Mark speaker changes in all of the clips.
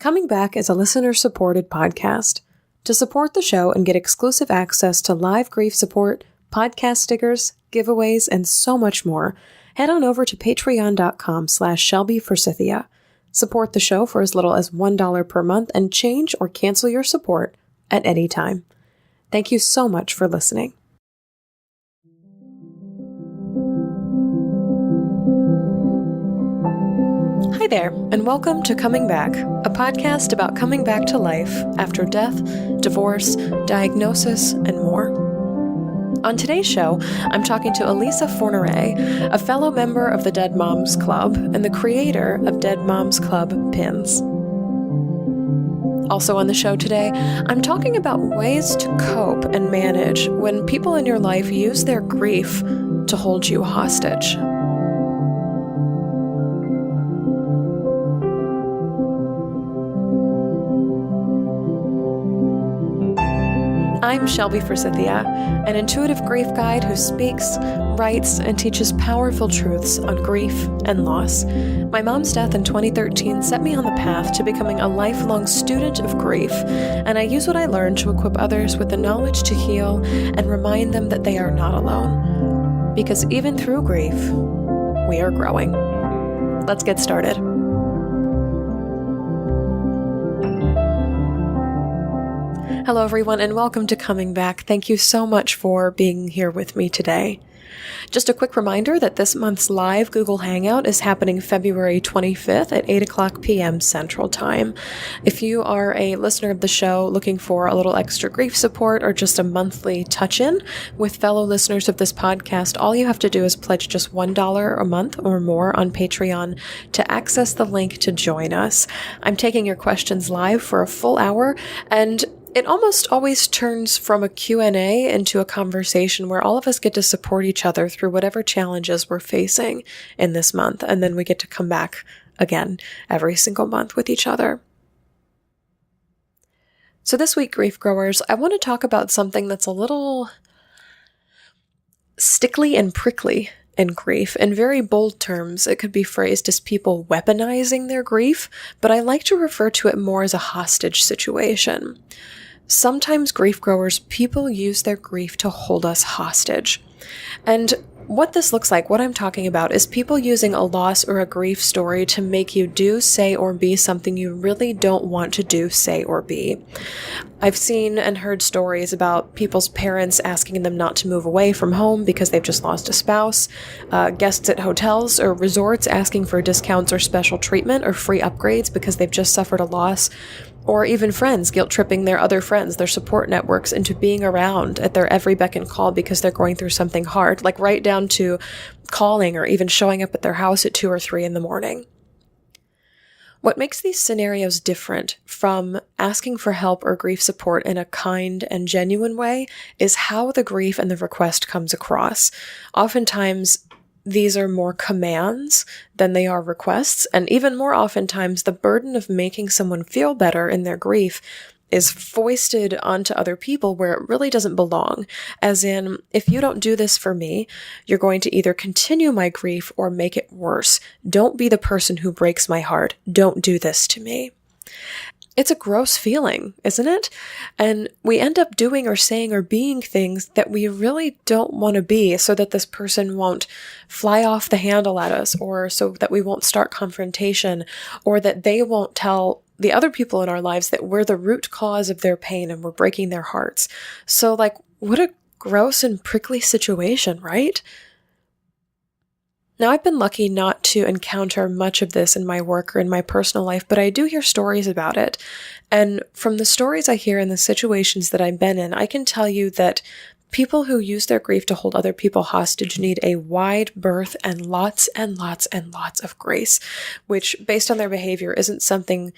Speaker 1: Coming Back is a listener-supported podcast. To support the show and get exclusive access to live grief support, podcast stickers, giveaways, and so much more, head on over to patreon.com/ShelbyForsythia. Support the show for as little as $1 per month and change or cancel your support at any time. Thank you so much for listening. Hi there, and welcome to Coming Back, a podcast about coming back to life after death, divorce, diagnosis, and more. On today's show, I'm talking to Alica Forneret, a fellow member of the Dead Moms Club and the creator of Dead Moms Club pins. Also on the show today, I'm talking about ways to cope and manage when people in your life use their grief to hold you hostage. I'm Shelby Forsythia, an intuitive grief guide who speaks, writes, and teaches powerful truths on grief and loss. My mom's death in 2013 set me on the path to becoming a lifelong student of grief, and I use what I learned to equip others with the knowledge to heal and remind them that they are not alone. Because even through grief, we are growing. Let's get started. Hello, everyone, and welcome to Coming Back. Thank you so much for being here with me today. Just a quick reminder that this month's live Google Hangout is happening February 25th at 8 o'clock p.m. Central Time. If you are a listener of the show looking for a little extra grief support or just a monthly touch-in with fellow listeners of this podcast, all you have to do is pledge just $1 a month or more on Patreon to access the link to join us. I'm taking your questions live for a full hour, and it almost always turns from a Q&A into a conversation where all of us get to support each other through whatever challenges we're facing in this month, and then we get to come back again every single month with each other. So this week, grief growers, I want to talk about something that's a little stickly and prickly in grief. In very bold terms, it could be phrased as people weaponizing their grief, but I like to refer to it more as a hostage situation. Sometimes, grief growers, people use their grief to hold us hostage. And what this looks like, what I'm talking about, is people using a loss or a grief story to make you do, say, or be something you really don't want to do, say, or be. I've seen and heard stories about people's parents asking them not to move away from home because they've just lost a spouse, guests at hotels or resorts asking for discounts or special treatment or free upgrades because they've just suffered a loss, or even friends guilt-tripping their other friends, their support networks, into being around at their every beck and call because they're going through something hard, like right down to calling or even showing up at their house at 2 or 3 in the morning. What makes these scenarios different from asking for help or grief support in a kind and genuine way is how the grief and the request comes across. Oftentimes, these are more commands than they are requests, and even more oftentimes, the burden of making someone feel better in their grief is foisted onto other people where it really doesn't belong. As in, if you don't do this for me, you're going to either continue my grief or make it worse. Don't be the person who breaks my heart. Don't do this to me. It's a gross feeling, isn't it? And we end up doing or saying or being things that we really don't want to be so that this person won't fly off the handle at us, or so that we won't start confrontation, or that they won't tell the other people in our lives that we're the root cause of their pain and we're breaking their hearts. So, what a gross and prickly situation, right? Now, I've been lucky not to encounter much of this in my work or in my personal life, but I do hear stories about it. And from the stories I hear and the situations that I've been in, I can tell you that people who use their grief to hold other people hostage need a wide berth and lots and lots and lots of grace, which, based on their behavior, isn't something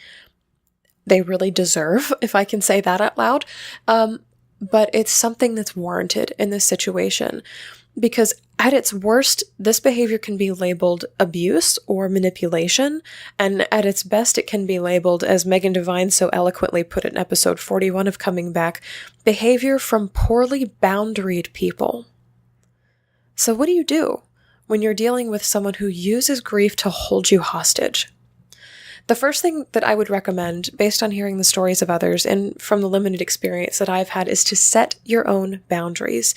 Speaker 1: they really deserve, if I can say that out loud. But it's something that's warranted in this situation. Because at its worst, this behavior can be labeled abuse or manipulation, and at its best, it can be labeled, as Megan Devine so eloquently put it in episode 41 of Coming Back, behavior from poorly boundaried people. So what do you do when you're dealing with someone who uses grief to hold you hostage? The first thing that I would recommend, based on hearing the stories of others and from the limited experience that I've had, is to set your own boundaries.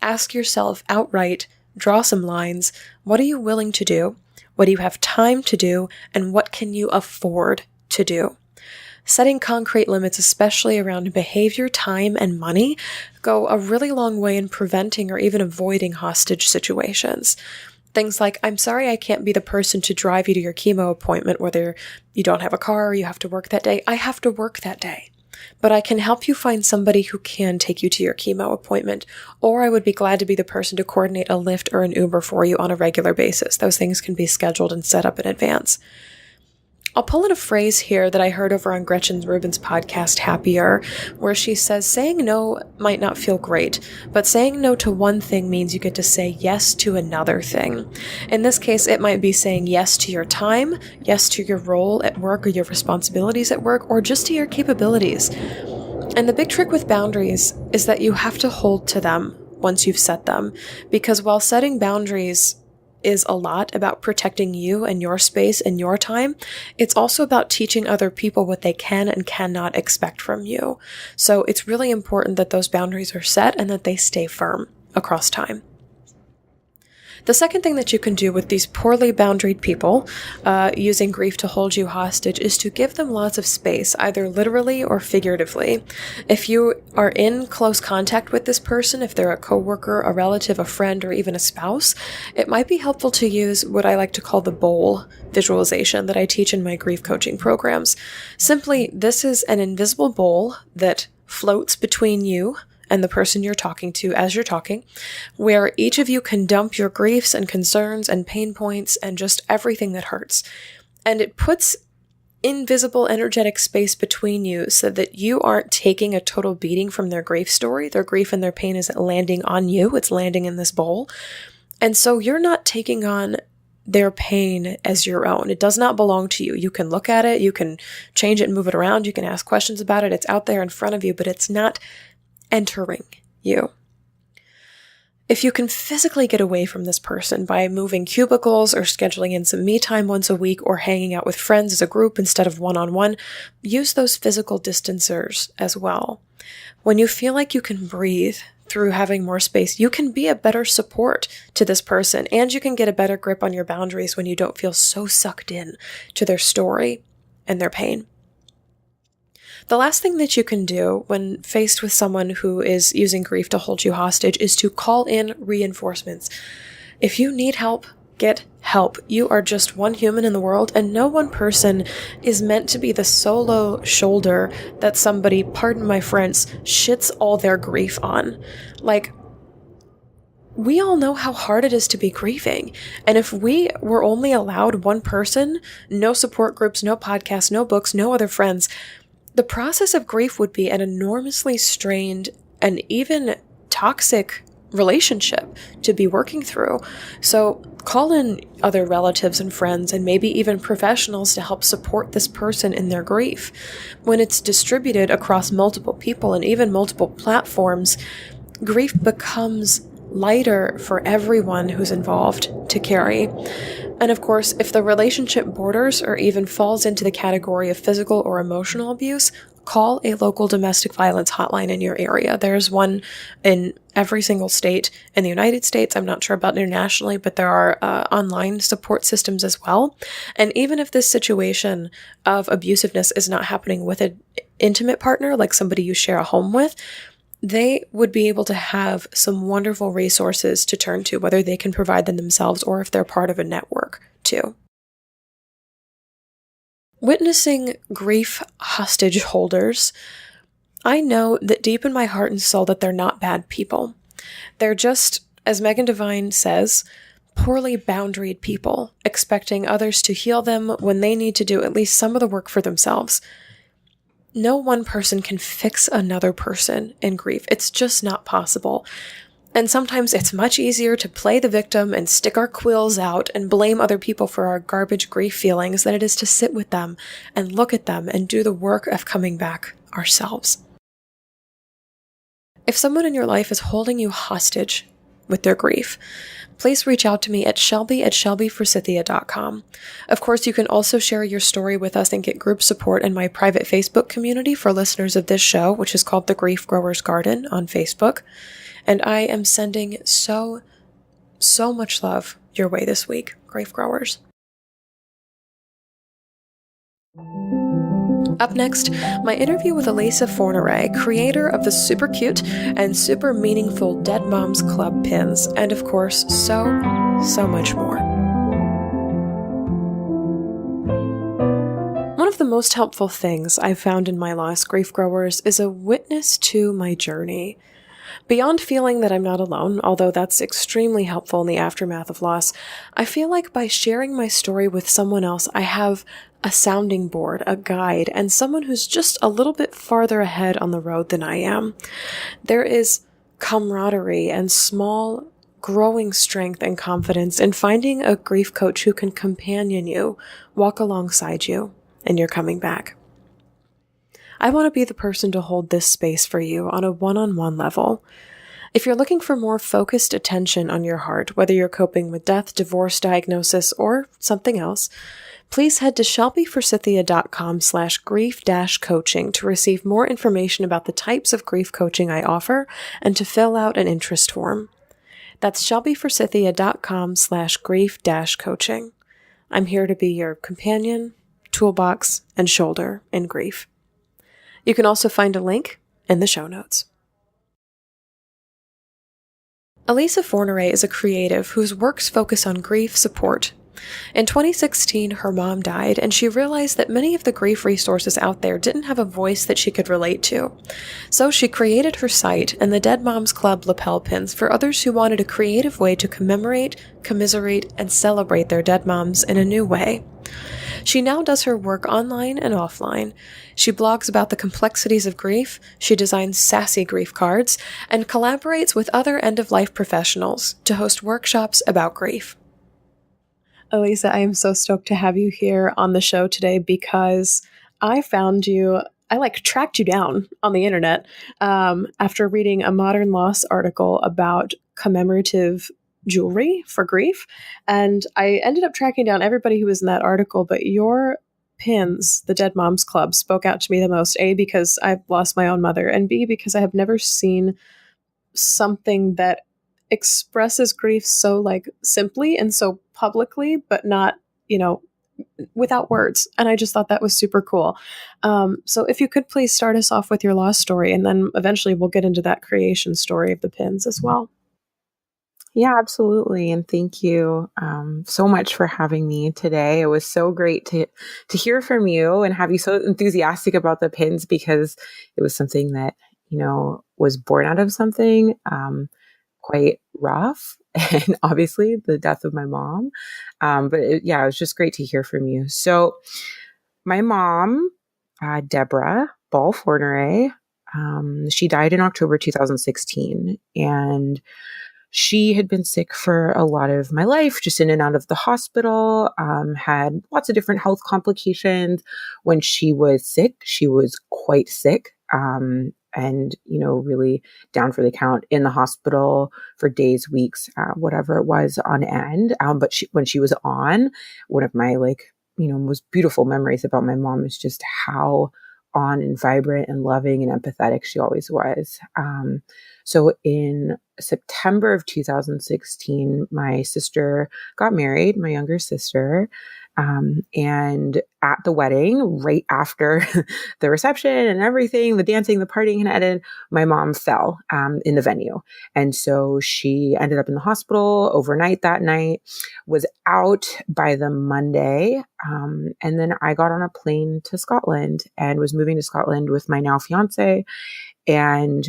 Speaker 1: Ask yourself outright, draw some lines. What are you willing to do? What do you have time to do? And what can you afford to do? Setting concrete limits, especially around behavior, time, and money, go a really long way in preventing or even avoiding hostage situations. Things like, I'm sorry I can't be the person to drive you to your chemo appointment, whether you don't have a car or you have to work that day. I have to work that day. But I can help you find somebody who can take you to your chemo appointment, or I would be glad to be the person to coordinate a Lyft or an Uber for you on a regular basis. Those things can be scheduled and set up in advance. I'll pull in a phrase here that I heard over on Gretchen Rubin's podcast, Happier, where she says, saying no might not feel great, but saying no to one thing means you get to say yes to another thing. In this case, it might be saying yes to your time, yes to your role at work or your responsibilities at work, or just to your capabilities. And the big trick with boundaries is that you have to hold to them once you've set them, because while setting boundaries is a lot about protecting you and your space and your time, it's also about teaching other people what they can and cannot expect from you. So it's really important that those boundaries are set and that they stay firm across time. The second thing that you can do with these poorly boundaried people, using grief to hold you hostage, is to give them lots of space, either literally or figuratively. If you are in close contact with this person, if they're a coworker, a relative, a friend, or even a spouse, it might be helpful to use what I like to call the bowl visualization that I teach in my grief coaching programs. Simply, this is an invisible bowl that floats between you and the person you're talking to as you're talking, where each of you can dump your griefs and concerns and pain points and just everything that hurts. And it puts invisible energetic space between you so that you aren't taking a total beating from their grief story. Their grief and their pain isn't landing on you, it's landing in this bowl. And so you're not taking on their pain as your own. It does not belong to you. You can look at it, you can change it and move it around, you can ask questions about it, it's out there in front of you, but it's not entering you. If you can physically get away from this person by moving cubicles or scheduling in some me time once a week or hanging out with friends as a group instead of one-on-one, use those physical distancers as well. When you feel like you can breathe through having more space, you can be a better support to this person, and you can get a better grip on your boundaries when you don't feel so sucked in to their story and their pain. The last thing that you can do when faced with someone who is using grief to hold you hostage is to call in reinforcements. If you need help, get help. You are just one human in the world, and no one person is meant to be the solo shoulder that somebody, pardon my French, shits all their grief on. Like, we all know how hard it is to be grieving. And if we were only allowed one person, no support groups, no podcasts, no books, no other friends, the process of grief would be an enormously strained and even toxic relationship to be working through. So call in other relatives and friends and maybe even professionals to help support this person in their grief. When it's distributed across multiple people and even multiple platforms, grief becomes lighter for everyone who's involved to carry. And of course, if the relationship borders or even falls into the category of physical or emotional abuse, call a local domestic violence hotline in your area. There's one in every single state in the United States. I'm not sure about internationally, but there are online support systems as well. And even if this situation of abusiveness is not happening with an intimate partner, like somebody you share a home with, they would be able to have some wonderful resources to turn to, whether they can provide them themselves or if they're part of a network too. Witnessing grief hostage holders, I know that deep in my heart and soul that they're not bad people. They're just, as Megan Devine says, poorly boundaried people, expecting others to heal them when they need to do at least some of the work for themselves. No one person can fix another person in grief. It's just not possible. And sometimes it's much easier to play the victim and stick our quills out and blame other people for our garbage grief feelings than it is to sit with them and look at them and do the work of coming back ourselves. If someone in your life is holding you hostage with their grief, please reach out to me at shelby@shelbyforsythia.com. Of course, you can also share your story with us and get group support in my private Facebook community for listeners of this show, which is called The Grief Growers Garden on Facebook. And I am sending so much love your way this week, grief growers. Up next, my interview with Alica Forneret, creator of the super cute and super meaningful Dead Moms Club pins, and of course, so much more. One of the most helpful things I've found in my loss, grief growers, is a witness to my journey. Beyond feeling that I'm not alone, although that's extremely helpful in the aftermath of loss, I feel like by sharing my story with someone else, I have a sounding board, a guide, and someone who's just a little bit farther ahead on the road than I am. There is camaraderie and small, growing strength and confidence in finding a grief coach who can companion you, walk alongside you, and you're coming back. I want to be the person to hold this space for you on a one-on-one level. If you're looking for more focused attention on your heart, whether you're coping with death, divorce, diagnosis, or something else, please head to shelbyforsythia.com/grief-coaching to receive more information about the types of grief coaching I offer and to fill out an interest form. That's shelbyforsythia.com/grief-coaching. I'm here to be your companion, toolbox, and shoulder in grief. You can also find a link in the show notes. Alica Forneret is a creative whose works focus on grief support. In 2016, her mom died, and she realized that many of the grief resources out there didn't have a voice that she could relate to. So she created her site and the Dead Moms Club lapel pins for others who wanted a creative way to commemorate, commiserate, and celebrate their dead moms in a new way. She now does her work online and offline. She blogs about the complexities of grief, she designs sassy grief cards, and collaborates with other end-of-life professionals to host workshops about grief. Alica, I am so stoked to have you here on the show today because I found you, I tracked you down on the internet after reading a Modern Loss article about commemorative jewelry for grief. And I ended up tracking down everybody who was in that article, but your pins, the Dead Moms Club, spoke out to me the most, A, because I've lost my own mother, and B, because I have never seen something that expresses grief so simply and so publicly, but not, without words. And I just thought that was super cool. So if you could please start us off with your loss story, and then eventually we'll get into that creation story of the pins as well.
Speaker 2: Yeah, absolutely. And thank you so much for having me today. It was so great to hear from you and have you so enthusiastic about the pins, because it was something that, was born out of something quite rough, and obviously the death of my mom. But it was just great to hear from you. So my mom, Deborah Ball Forneret, she died in October 2016, and she had been sick for a lot of my life, just in and out of the hospital, had lots of different health complications. When she was sick, she was quite sick, and, really down for the count in the hospital for days, weeks, whatever it was on end. But when she was on, one of my most beautiful memories about my mom is just how on and vibrant and loving and empathetic she always was. So in September of 2016, my sister got married, my younger sister. And at the wedding, right after the reception and everything, the dancing, the partying had ended, my mom fell in the venue. And so she ended up in the hospital overnight that night, was out by the Monday. And then I got on a plane to Scotland and was moving to Scotland with my now fiance. And,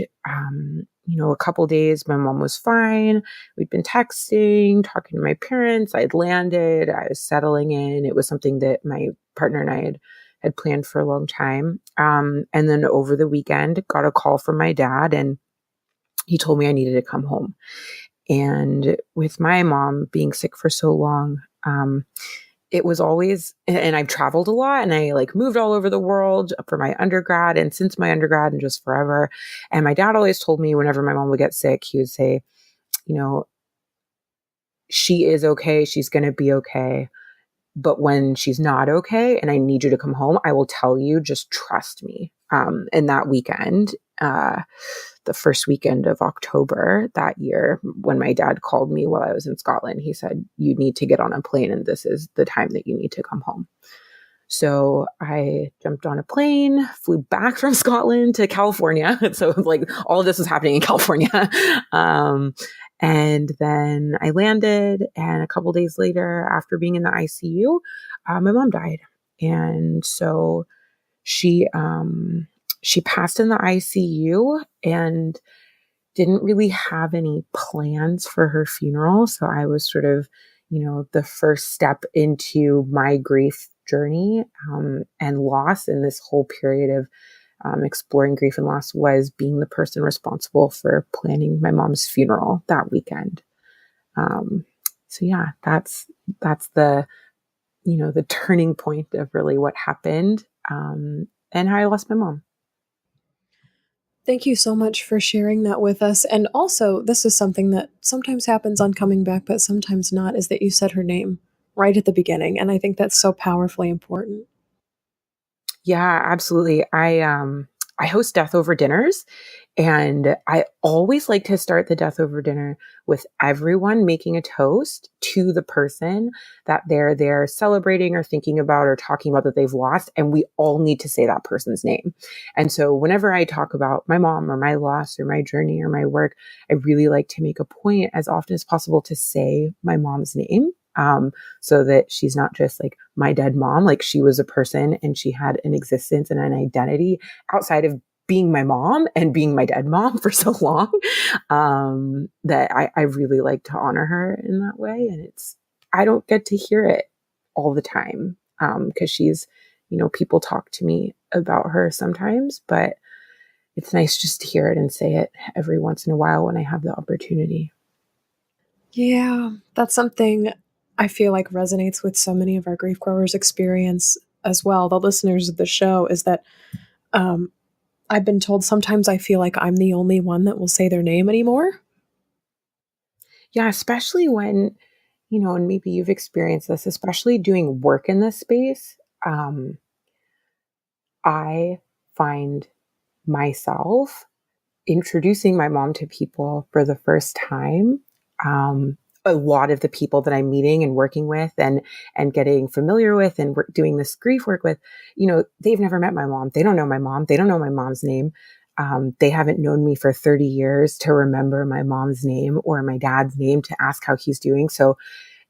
Speaker 2: a couple days, my mom was fine. We'd been texting, talking to my parents. I'd landed. I was settling in. It was something that my partner and I had planned for a long time. And then over the weekend, got a call from my dad, and he told me I needed to come home. And with my mom being sick for so long, it was always, and I've traveled a lot, and I moved all over the world for my undergrad and since my undergrad and just forever. And my dad always told me whenever my mom would get sick, he would say, you know, she is okay. She's going to be okay. But when she's not okay and I need you to come home, I will tell you, just trust me. And that weekend, the first weekend of October that year, when my dad called me while I was in Scotland, he said, you need to get on a plane and this is the time that you need to come home. So I jumped on a plane, flew back from Scotland to California. So like all of this was happening in California. And then I landed, and a couple days later, after being in the ICU, my mom died. And so she passed in the ICU and didn't really have any plans for her funeral. So I was sort of, the first step into my grief journey and loss. And this whole period of exploring grief and loss was being the person responsible for planning my mom's funeral that weekend. So yeah, that's the, the turning point of really what happened and how I lost my mom.
Speaker 1: Thank you so much for sharing that with us. And also, this is something that sometimes happens on Coming Back, but sometimes not, is that you said her name right at the beginning. And I think that's so powerfully important.
Speaker 2: Yeah, absolutely. I host death over dinners, and I always like to start the death over dinner with everyone making a toast to the person that they're celebrating or thinking about or talking about that they've lost. And we all need to say that person's name. And so whenever I talk about my mom or my loss or my journey or my work, I really like to make a point as often as possible to say my mom's name. So that she's not just like my dead mom, like she was a person and she had an existence and an identity outside of being my mom and being my dead mom for so long, that I really like to honor her in that way. And I don't get to hear it all the time, cause she's, people talk to me about her sometimes, but it's nice just to hear it and say it every once in a while when I have the opportunity.
Speaker 1: Yeah, that's something I feel like resonates with so many of our grief growers' experience as well. The listeners of the show is that um, I've been told sometimes I feel like I'm the only one that will say their name anymore.
Speaker 2: Yeah, especially when, and maybe you've experienced this, especially doing work in this space. I find myself introducing my mom to people for the first time. A lot of the people that I'm meeting and working with and getting familiar with and doing this grief work with, they've never met my mom. They don't know my mom. They don't know my mom's name. They haven't known me for 30 years to remember my mom's name or my dad's name to ask how he's doing. So,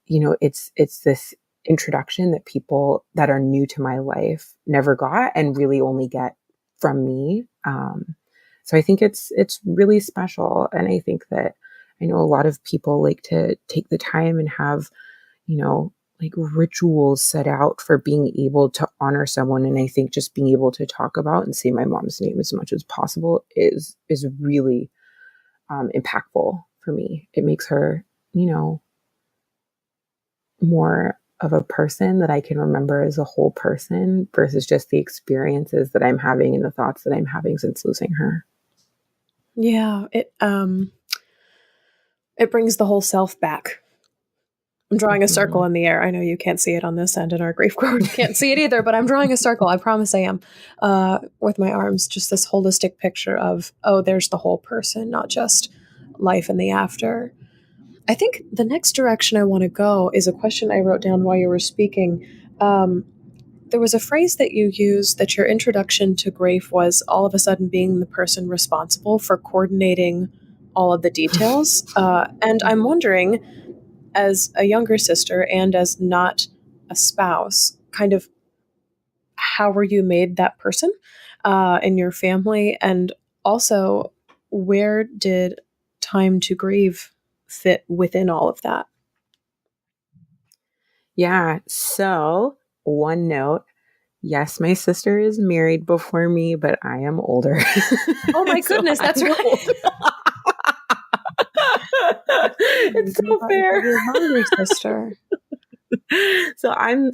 Speaker 2: it's this introduction that people that are new to my life never got and really only get from me. So I think it's really special. And I think that I know a lot of people like to take the time and have, like rituals set out for being able to honor someone. And I think just being able to talk about and say my mom's name as much as possible is really impactful for me. It makes her, more of a person that I can remember as a whole person versus just the experiences that I'm having and the thoughts that I'm having since losing her.
Speaker 1: Yeah, it brings the whole self back. I'm drawing a circle
Speaker 2: Mhm.
Speaker 1: in the air. I know you can't see it on this end, and our grief growers can't see it either, but I'm drawing a circle. I promise I am. With my arms, just this holistic picture of, oh, there's the whole person, not just life and the after. I think the next direction I want to go is a question I wrote down while you were speaking. Um, there was a phrase that you used that your introduction to grief was all of a sudden being the person responsible for coordinating all of the details. And I'm wondering, as a younger sister and as not a spouse, kind of how were you made that person in your family? And also, where did time to grieve fit within all of that?
Speaker 2: Yeah. So, one note, yes, my sister is married before me, but I am older.
Speaker 1: Oh my
Speaker 2: So
Speaker 1: goodness,
Speaker 2: I'm
Speaker 1: that's
Speaker 2: the
Speaker 1: right.
Speaker 2: older. It's so fair.
Speaker 1: Your younger sister.
Speaker 2: So I'm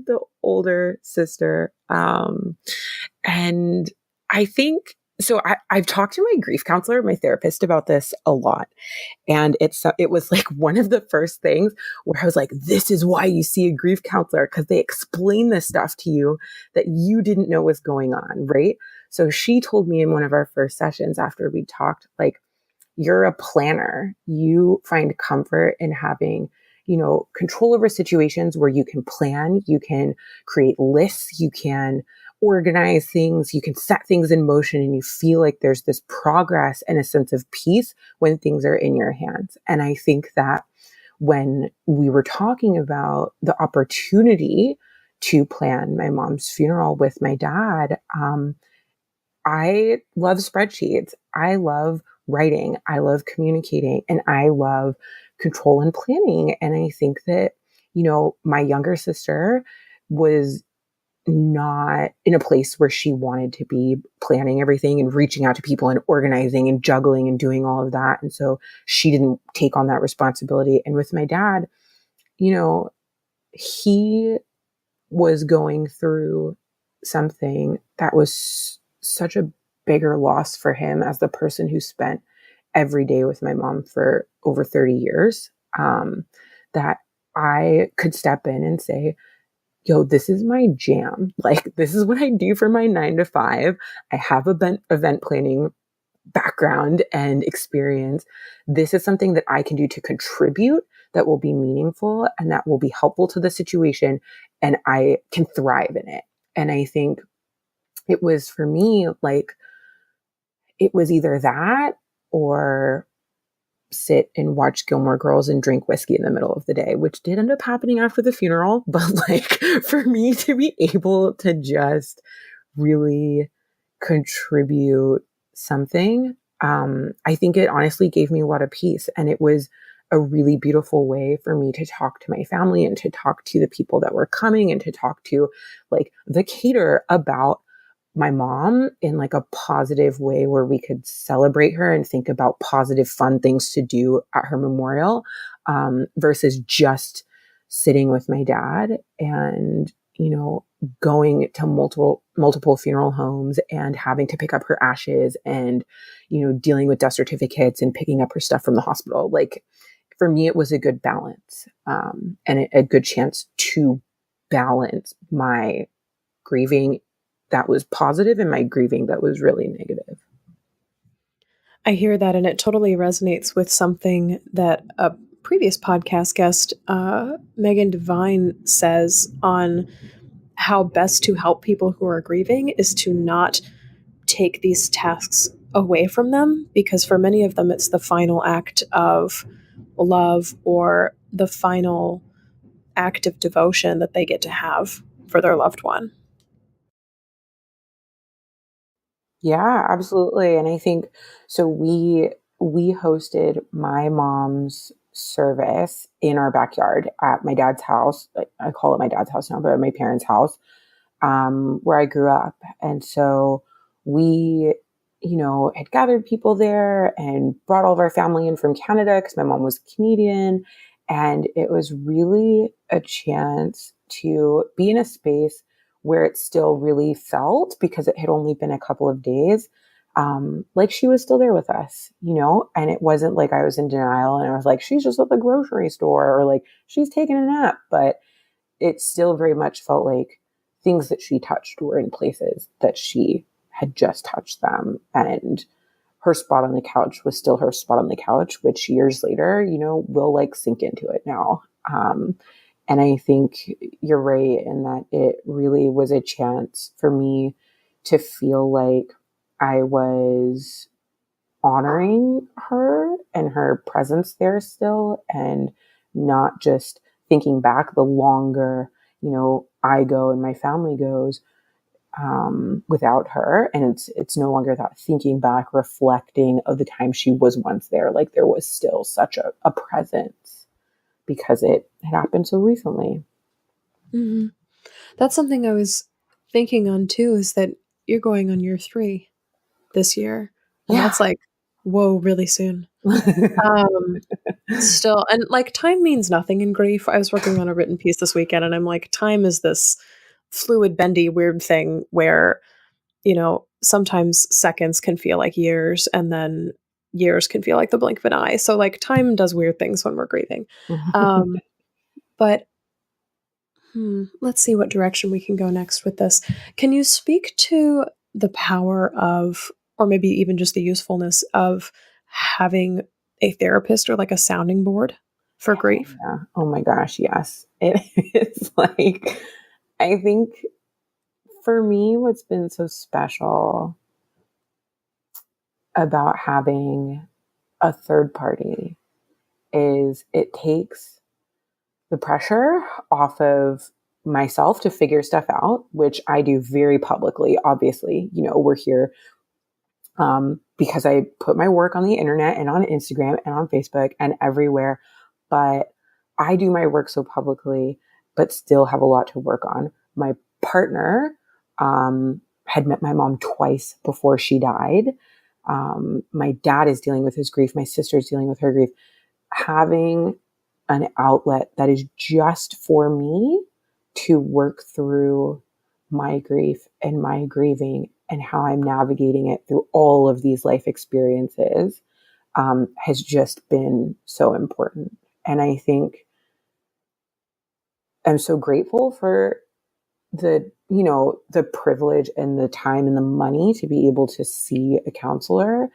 Speaker 2: the older sister. And I think So I've talked to my grief counselor, my therapist, about this a lot. And it was like one of the first things where I was like, this is why you see a grief counselor, because they explain this stuff to you that you didn't know was going on, right? So she told me in one of our first sessions after we talked, like, you're a planner. You find comfort in having, control over situations where you can plan, you can create lists, you can organize things, you can set things in motion, and you feel like there's this progress and a sense of peace when things are in your hands. And I think that when we were talking about the opportunity to plan my mom's funeral with my dad, I love spreadsheets. I love writing. I love communicating, and I love control and planning. And I think that, my younger sister was not in a place where she wanted to be planning everything and reaching out to people and organizing and juggling and doing all of that. And so she didn't take on that responsibility. And with my dad, he was going through something that was such a bigger loss for him as the person who spent every day with my mom for over 30 years, that I could step in and say, yo, this is my jam. Like, this is what I do for my 9 to 5. I have event planning background and experience. This is something that I can do to contribute that will be meaningful and that will be helpful to the situation. And I can thrive in it. And I think it was for me, like, it was either that or sit and watch Gilmore Girls and drink whiskey in the middle of the day, which did end up happening after the funeral. But like, for me to be able to just really contribute something, I think it honestly gave me a lot of peace. And it was a really beautiful way for me to talk to my family and to talk to the people that were coming and to talk to like the caterer about my mom in like a positive way where we could celebrate her and think about positive, fun things to do at her memorial, versus just sitting with my dad and, going to multiple funeral homes and having to pick up her ashes and, dealing with death certificates and picking up her stuff from the hospital. Like, for me, it was a good balance, and a good chance to balance my grieving that was positive and my grieving that was really negative.
Speaker 1: I hear that, and it totally resonates with something that a previous podcast guest, Megan Devine, says on how best to help people who are grieving is to not take these tasks away from them, because for many of them, it's the final act of love or the final act of devotion that they get to have for their loved one.
Speaker 2: Yeah, absolutely. And I think so we hosted my mom's service in our backyard at my dad's house. I call it my dad's house now, but at my parents' house, where I grew up. And so we, had gathered people there and brought all of our family in from Canada because my mom was Canadian. And it was really a chance to be in a space where it still really felt, because it had only been a couple of days, like she was still there with us, and it wasn't like I was in denial and I was like, she's just at the grocery store or like she's taking a nap. But it still very much felt like things that she touched were in places that she had just touched them. And her spot on the couch was still her spot on the couch, which years later, will like sink into it now. And I think you're right in that it really was a chance for me to feel like I was honoring her and her presence there still, and not just thinking back the longer, I go and my family goes, without her. And it's no longer that thinking back, reflecting of the time she was once there. Like, there was still such a presence because it had happened so recently.
Speaker 1: Mm-hmm. That's something I was thinking on too, is that you're going on year 3 this year. And
Speaker 2: Yeah.
Speaker 1: that's like, whoa, really soon. Still, and like time means nothing in grief. I was working on a written piece this weekend and I'm like, time is this fluid, bendy, weird thing where sometimes seconds can feel like years, and then years can feel like the blink of an eye. So like time does weird things when we're grieving. Um, but let's see what direction we can go next with this. Can you speak to the power of, or maybe even just the usefulness of having a therapist or like a sounding board for grief?
Speaker 2: Yeah. Oh my gosh, yes. It is like, I think for me, what's been so special about having a third party is it takes the pressure off of myself to figure stuff out, which I do very publicly. Obviously, we're here because I put my work on the internet and on Instagram and on Facebook and everywhere. But I do my work so publicly, but still have a lot to work on. My partner had met my mom twice before she died. My dad is dealing with his grief. My sister is dealing with her grief. Having an outlet that is just for me to work through my grief and my grieving and how I'm navigating it through all of these life experiences has just been so important. And I think I'm so grateful for the privilege and the time and the money to be able to see a counselor,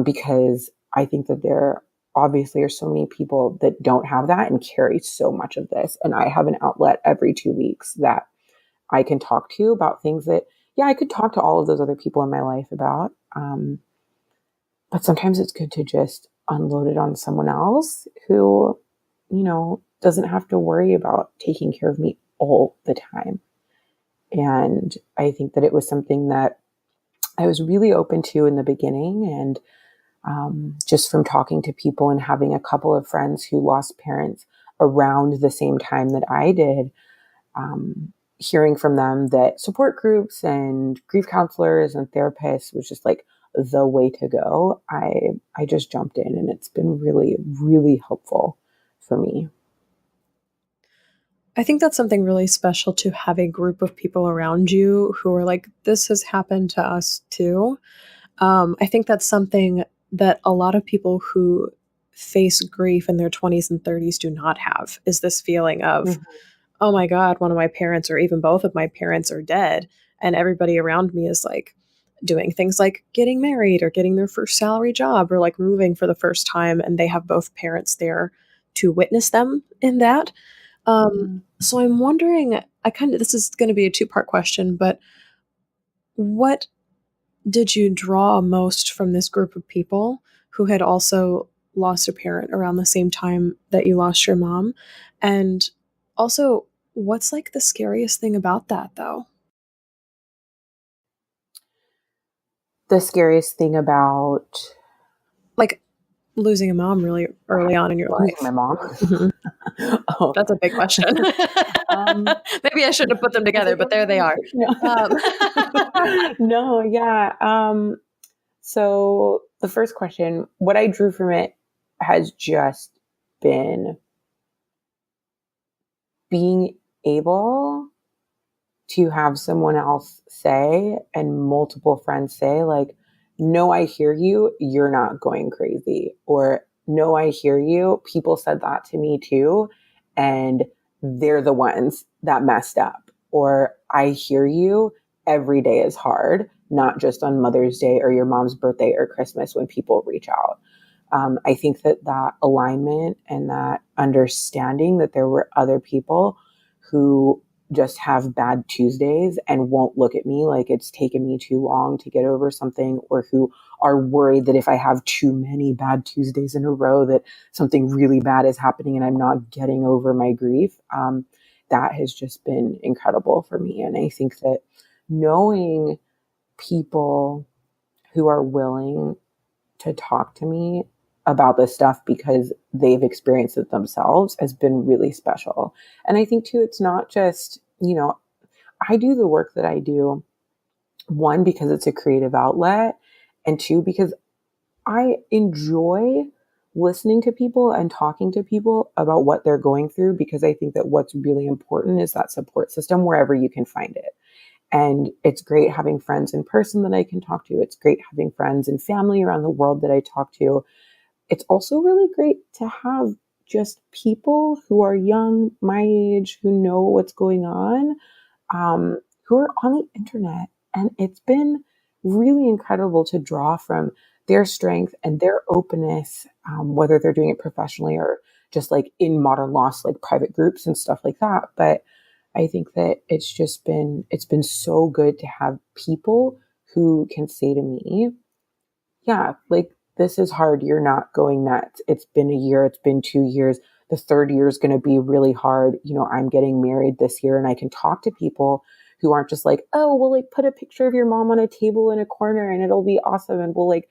Speaker 2: because I think that there obviously are so many people that don't have that and carry so much of this. And I have an outlet every 2 weeks that I can talk to about things that, yeah, I could talk to all of those other people in my life about. But sometimes it's good to just unload it on someone else who, doesn't have to worry about taking care of me all the time. And I think that it was something that I was really open to in the beginning. And just from talking to people and having a couple of friends who lost parents around the same time that I did, hearing from them that support groups and grief counselors and therapists was just like the way to go. I just jumped in, and it's been really, really helpful for me.
Speaker 1: I think that's something really special, to have a group of people around you who are like, this has happened to us too. I think that's something that a lot of people who face grief in their 20s and 30s do not have, is this feeling of,
Speaker 2: Mhm.
Speaker 1: oh my God, one of my parents or even both of my parents are dead. And everybody around me is like doing things like getting married or getting their first salary job or like moving for the first time. And they have both parents there to witness them in that. So I'm wondering, this is going to be a two-part question, but what did you draw most from this group of people who had also lost a parent around the same time that you lost your mom? And also, what's like the scariest thing about that, though?
Speaker 2: The scariest thing about
Speaker 1: Like losing a mom really early on in your
Speaker 2: losing
Speaker 1: life.
Speaker 2: my mom.
Speaker 1: Mhm.
Speaker 2: Oh,
Speaker 1: That's a big question.
Speaker 2: um,
Speaker 1: Maybe I shouldn't have put them
Speaker 2: I was
Speaker 1: together,
Speaker 2: like,
Speaker 1: but there they are. Um,
Speaker 2: no, no, yeah. So the first question, what I drew from it has just been being able to have someone else say and multiple friends say, like, no, I hear you, you're not going crazy. Or, no, I hear you, people said that to me too, and they're the ones that messed up. Or, I hear you, every day is hard, not just on Mother's Day or your mom's birthday or Christmas when people reach out. I think that alignment and that understanding that there were other people who just have bad Tuesdays and won't look at me like it's taken me too long to get over something, or who are worried that if I have too many bad Tuesdays in a row that something really bad is happening and I'm not getting over my grief. That has just been incredible for me. And I think that knowing people who are willing to talk to me about this stuff because they've experienced it themselves has been really special. And I think too, it's not just, I do the work that I do, one, because it's a creative outlet, and two, because I enjoy listening to people and talking to people about what they're going through, because I think that what's really important is that support system wherever you can find it. And it's great having friends in person that I can talk to. It's great having friends and family around the world that I talk to. It's also really great to have just people who are young, my age, who know what's going on, who are on the internet. And it's been really incredible to draw from their strength and their openness, whether they're doing it professionally or just like in modern loss, like private groups and stuff like that. But I think that it's been so good to have people who can say to me, yeah, like this is hard. You're not going nuts. It's been a year. It's been 2 years. The third year is going to be really hard. I'm getting married this year, and I can talk to people who aren't just like, oh, we'll like put a picture of your mom on a table in a corner and it'll be awesome. And we'll like,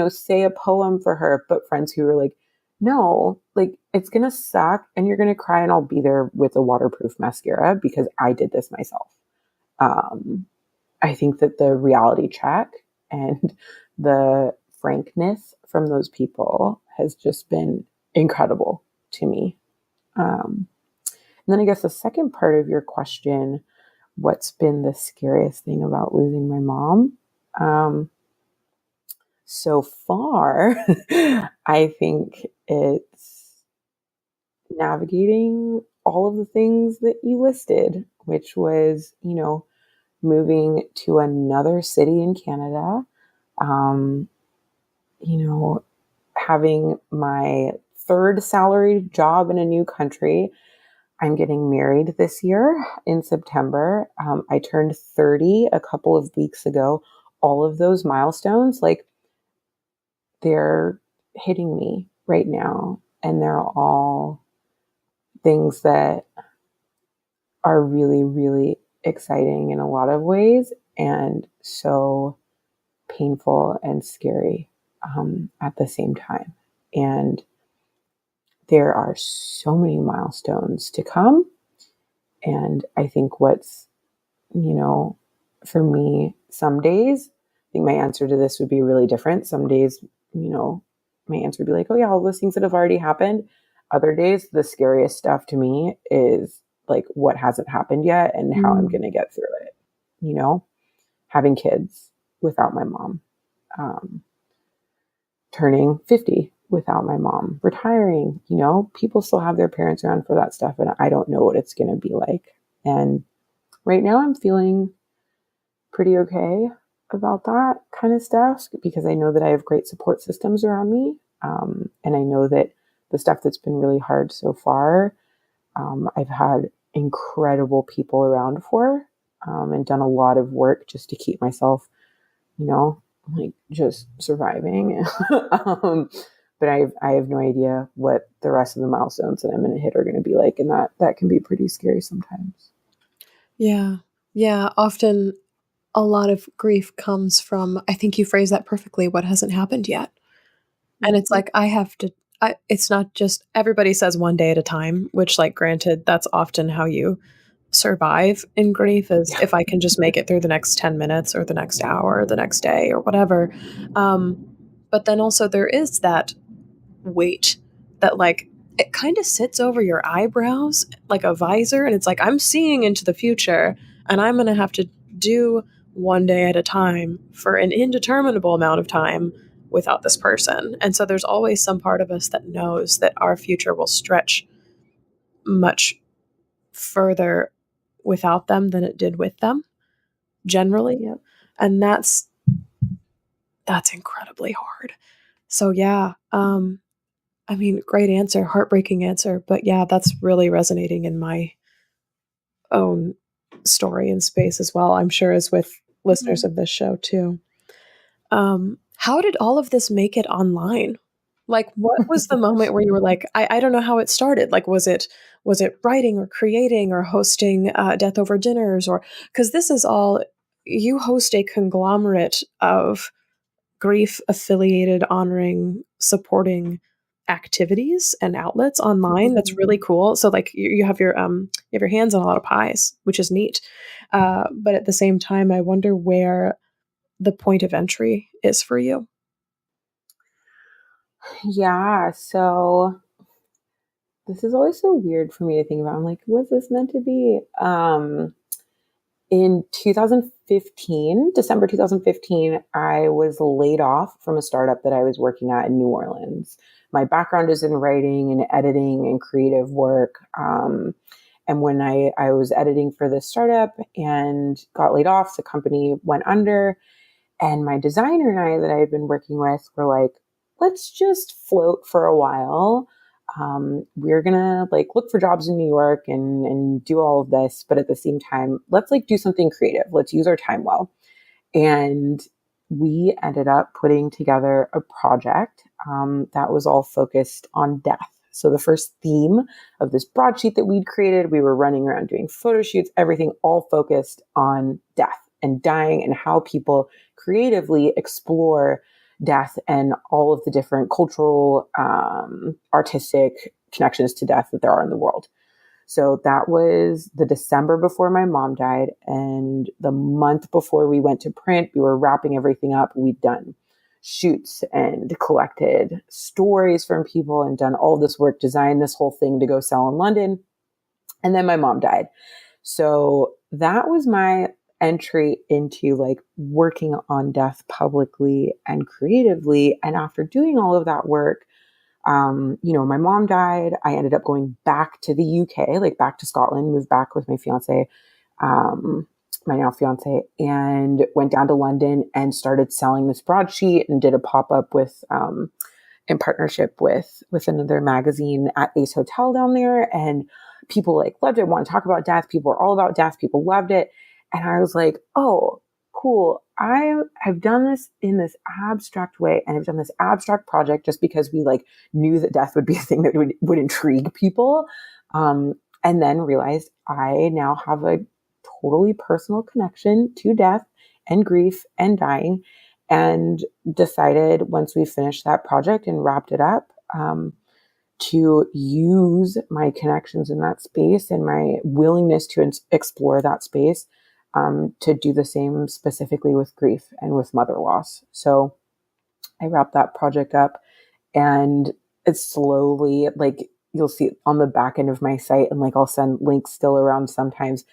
Speaker 2: say a poem for her. But friends who are like, no, like it's going to suck and you're going to cry and I'll be there with a waterproof mascara because I did this myself. Um, I think that the reality check and the frankness from those people has just been incredible to me. And then I guess the second part of your question, what's been the scariest thing about losing my mom? So far, I think it's navigating all of the things that you listed, which was, moving to another city in Canada, um, having my third salaried job in a new country. I'm getting married this year in September. I turned 30 a couple of weeks ago. All of those milestones, like they're hitting me right now. And they're all things that are really, really exciting in a lot of ways and so painful and scary at the same time. And there are so many milestones to come. And I think what's, for me, some days, I think my answer to this would be really different. Some days, my answer would be like, oh, yeah, all those things that have already happened. Other days, the scariest stuff to me is like what hasn't happened yet and how I'm going to get through it. Having kids without my mom, turning 50 without my mom, retiring, people still have their parents around for that stuff. And I don't know what it's going to be like. And right now I'm feeling pretty okay about that kind of stuff because I know that I have great support systems around me. And I know that the stuff that's been really hard so far, I've had incredible people around for, and done a lot of work just to keep myself, like just surviving. But I have no idea what the rest of the milestones that I'm going to hit are going to be like. And that can be pretty scary sometimes.
Speaker 1: Yeah. Yeah. Often a lot of grief comes from, I think you phrased that perfectly, what hasn't happened yet. And it's like, it's not just everybody says one day at a time, which, like, granted, that's often how you survive in grief is
Speaker 2: Yeah.
Speaker 1: if I can just make it through the next 10 minutes or the next hour or the next day or whatever. Um, but then also there is that weight that, like, it kind of sits over your eyebrows like a visor. And it's like, I'm seeing into the future and I'm going to have to do one day at a time for an indeterminable amount of time without this person. And so there's always some part of us that knows that our future will stretch much further without them than it did with them, generally.
Speaker 2: Yep.
Speaker 1: And that's incredibly hard. So yeah, I mean, great answer, heartbreaking answer, but yeah, that's really resonating in my own story and space as well. I'm sure as with listeners of this show too. How did all of this make it online? Like, what was the moment where you were like, I don't know how it started. Like, was it writing or creating or hosting death over dinners, or because this is all, you host a conglomerate of grief affiliated, honoring, supporting activities and outlets online. That's really cool. So like you have your hands on a lot of pies, which is neat. But at the same time, I wonder where the point of entry is for you.
Speaker 2: Yeah. So this is always so weird for me to think about. I'm like, was this meant to be? In 2015, December 2015, I was laid off from a startup that I was working at in New Orleans. My background is in writing and editing and creative work. And when I was editing for this startup and got laid off, the company went under. And my designer and I that I had been working with were like, let's just float for a while. We're gonna like look for jobs in New York and do all of this, but at the same time, let's like do something creative. Let's use our time well. And we ended up putting together a project that was all focused on death. So the first theme of this broadsheet that we'd created, we were running around doing photo shoots, everything all focused on death and dying and how people creatively explore death and all of the different cultural, artistic connections to death that there are in the world. So that was the December before my mom died. And the month before we went to print, we were wrapping everything up. We'd done shoots and collected stories from people and done all this work, designed this whole thing to go sell in London. And then my mom died. So that was my entry into like working on death publicly and creatively. And after doing all of that work, my mom died. I ended up going back to the UK, like back to Scotland, moved back with my fiance, my now fiance, and went down to London and started selling this broadsheet and did a pop-up with, in partnership with another magazine at Ace Hotel down there. And people like loved it, want to talk about death. People were all about death. People loved it. And I was like, oh, cool. I've done this in this abstract way, and I've done this abstract project just because we like knew that death would be a thing that would intrigue people. And then realized I now have a totally personal connection to death and grief and dying, and decided once we finished that project and wrapped it up, to use my connections in that space and my willingness to explore that space, to do the same specifically with grief and with mother loss. So I wrapped that project up, and it's slowly, like you'll see on the back end of my site, and like I'll send links still around sometimes,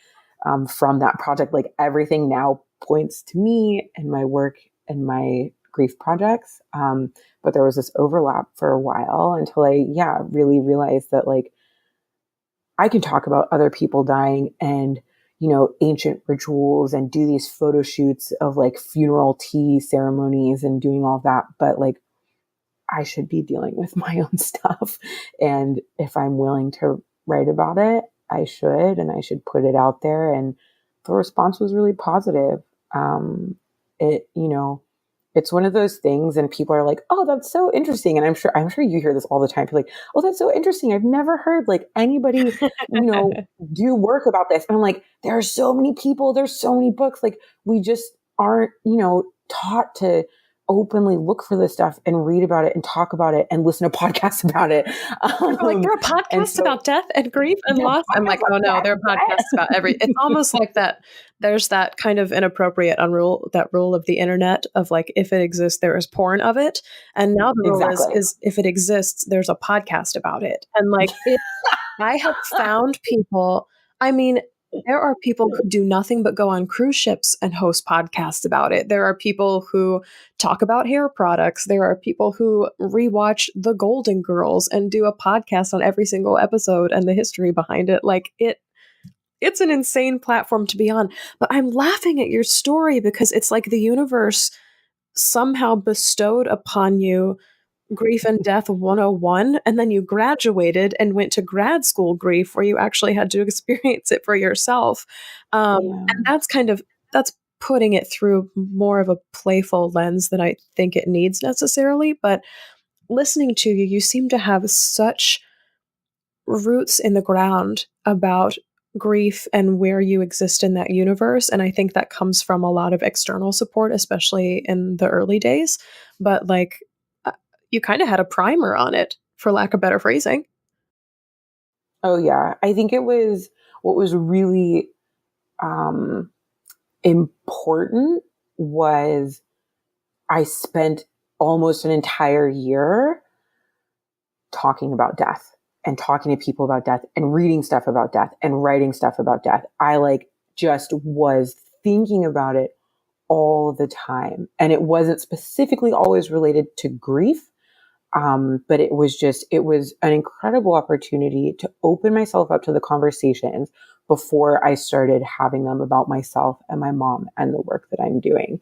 Speaker 2: from that project. Like everything now points to me and my work and my grief projects. But there was this overlap for a while until I, really realized that like I can talk about other people dying and, ancient rituals and do these photo shoots of like funeral tea ceremonies and doing all that. But like, I should be dealing with my own stuff. And if I'm willing to write about it, I should, and I should put it out there. And the response was really positive. It's one of those things, and people are like, oh, that's so interesting. And I'm sure you hear this all the time. People are like, oh, that's so interesting. I've never heard like anybody, do work about this. And I'm like, there are so many people, there's so many books. Like we just aren't, taught to openly look for this stuff and read about it and talk about it and listen to podcasts about it.
Speaker 1: Like there are podcasts about death and grief and loss. I'm like, oh no, there are podcasts about it's almost like that. There's that kind of inappropriate rule of the internet of like, if it exists, there is porn of it. And now the rule is if it exists, there's a podcast about it. And like, I have found people, there are people who do nothing but go on cruise ships and host podcasts about it. There are people who talk about hair products. There are people who rewatch The Golden Girls and do a podcast on every single episode and the history behind it. Like it's an insane platform to be on. But I'm laughing at your story because it's like the universe somehow bestowed upon you Grief and Death 101, and then you graduated and went to grad school grief where you actually had to experience it for yourself. And that's putting it through more of a playful lens than I think it needs necessarily. But listening to you, you seem to have such roots in the ground about grief and where you exist in that universe. And I think that comes from a lot of external support, especially in the early days. But like, you kind of had a primer on it, for lack of better phrasing.
Speaker 2: Oh yeah. I think it was what was really important was I spent almost an entire year talking about death and talking to people about death and reading stuff about death and writing stuff about death. I like just was thinking about it all the time. And it wasn't specifically always related to grief. But it was an incredible opportunity to open myself up to the conversations before I started having them about myself and my mom and the work that I'm doing.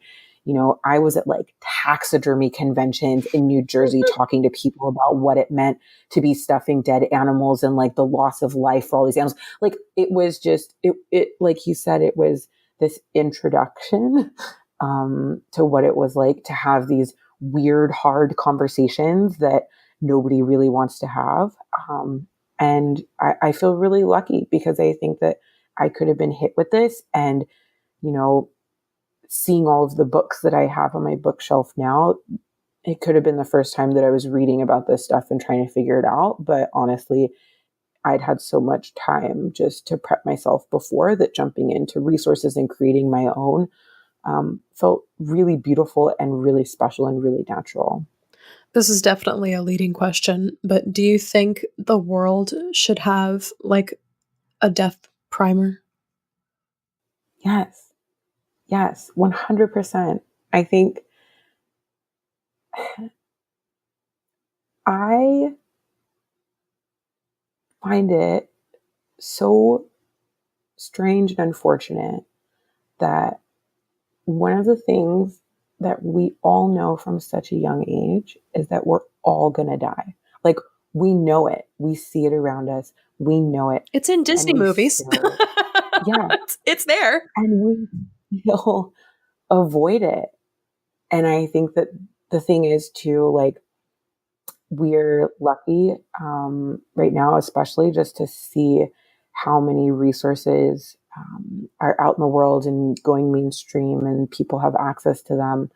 Speaker 2: I was at like taxidermy conventions in New Jersey talking to people about what it meant to be stuffing dead animals and like the loss of life for all these animals. Like it was just, like you said, it was this introduction, to what it was like to have these weird, hard conversations that nobody really wants to have. And I feel really lucky because I think that I could have been hit with this and, you know, seeing all of the books that I have on my bookshelf now, it could have been the first time that I was reading about this stuff and trying to figure it out. But honestly, I'd had so much time just to prep myself before that jumping into resources and creating my own felt really beautiful and really special and really natural.
Speaker 1: This is definitely a leading question, but do you think the world should have like a death primer?
Speaker 2: Yes, yes, 100%. I think I find it so strange and unfortunate that one of the things that we all know from such a young age is that we're all going to die. Like we know it. We see it around us. We know it.
Speaker 1: It's in
Speaker 2: And
Speaker 1: Disney
Speaker 2: we
Speaker 1: movies.
Speaker 2: still, yeah,
Speaker 1: It's there.
Speaker 2: and we still avoid it. And I think that the thing is too, like, we're lucky right now, especially just to see how many resources are out in the world and going mainstream and people have access to them.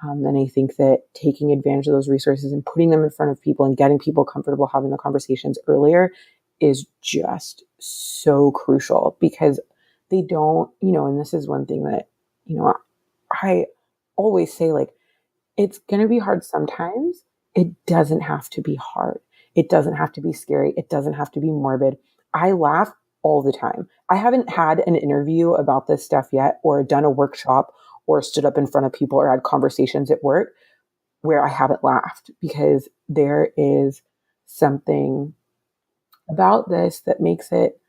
Speaker 2: And I think that taking advantage of those resources and putting them in front of people and getting people comfortable having the conversations earlier is just so crucial because they don't, and this is one thing that, I always say, like, it's going to be hard sometimes. It doesn't have to be hard. It doesn't have to be scary. It doesn't have to be morbid. I laugh all the time. I haven't had an interview about this stuff yet, or done a workshop, or stood up in front of people, or had conversations at work where I haven't laughed because there is something about this that makes it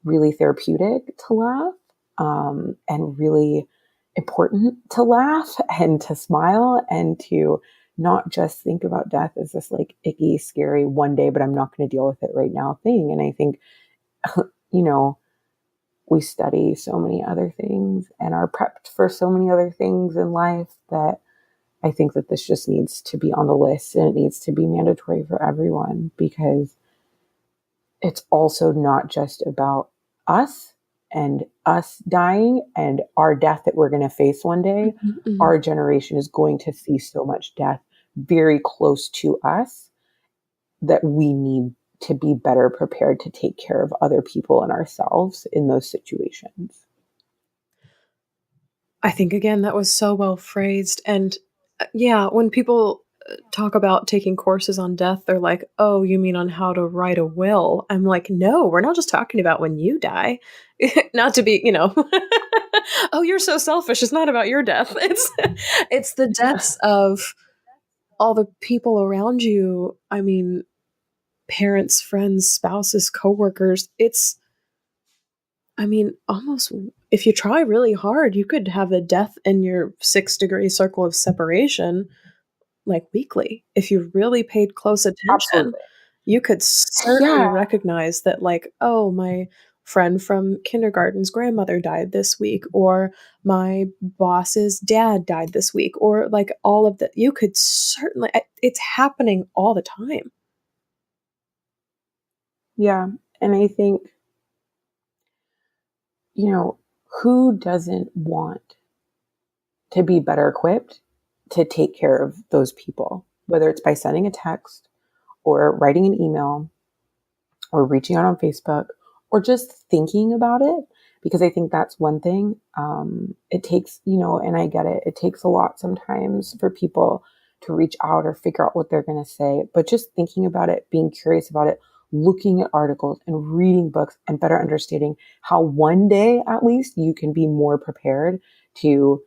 Speaker 2: really therapeutic to laugh, and really important to laugh and to smile and to not just think about death as this like icky, scary one day, but I'm not going to deal with it right now thing. And I think, you know, we study so many other things and are prepped for so many other things in life that I think that this just needs to be on the list and it needs to be mandatory for everyone because it's also not just about us and us dying and our death that we're going to face one day.
Speaker 1: Mm-hmm.
Speaker 2: Our generation is going to see so much death very close to us that we need to be better prepared to take care of other people and ourselves in those situations.
Speaker 1: I think again that was so well phrased and yeah, when people talk about taking courses on death, they're like, "Oh, you mean on how to write a will?" I'm like, "No, we're not just talking about when you die." Not to be, "Oh, you're so selfish. It's not about your death." It's the deaths of all the people around you. I mean, parents, friends, spouses, coworkers. I mean, almost if you try really hard, you could have a death in your 6-degree circle of separation like weekly. If you really paid close attention,
Speaker 2: Absolutely.
Speaker 1: you could certainly
Speaker 2: Yeah.
Speaker 1: recognize that, like, oh, my friend from kindergarten's grandmother died this week, or my boss's dad died this week, or like all of that. You could certainly, it's happening all the time.
Speaker 2: Yeah. And I think, who doesn't want to be better equipped to take care of those people, whether it's by sending a text or writing an email or reaching out on Facebook or just thinking about it. Because I think that's one thing. It takes, and I get it, it takes a lot sometimes for people to reach out or figure out what they're going to say. But just thinking about it, being curious about it, looking at articles and reading books and better understanding how one day at least you can be more prepared to,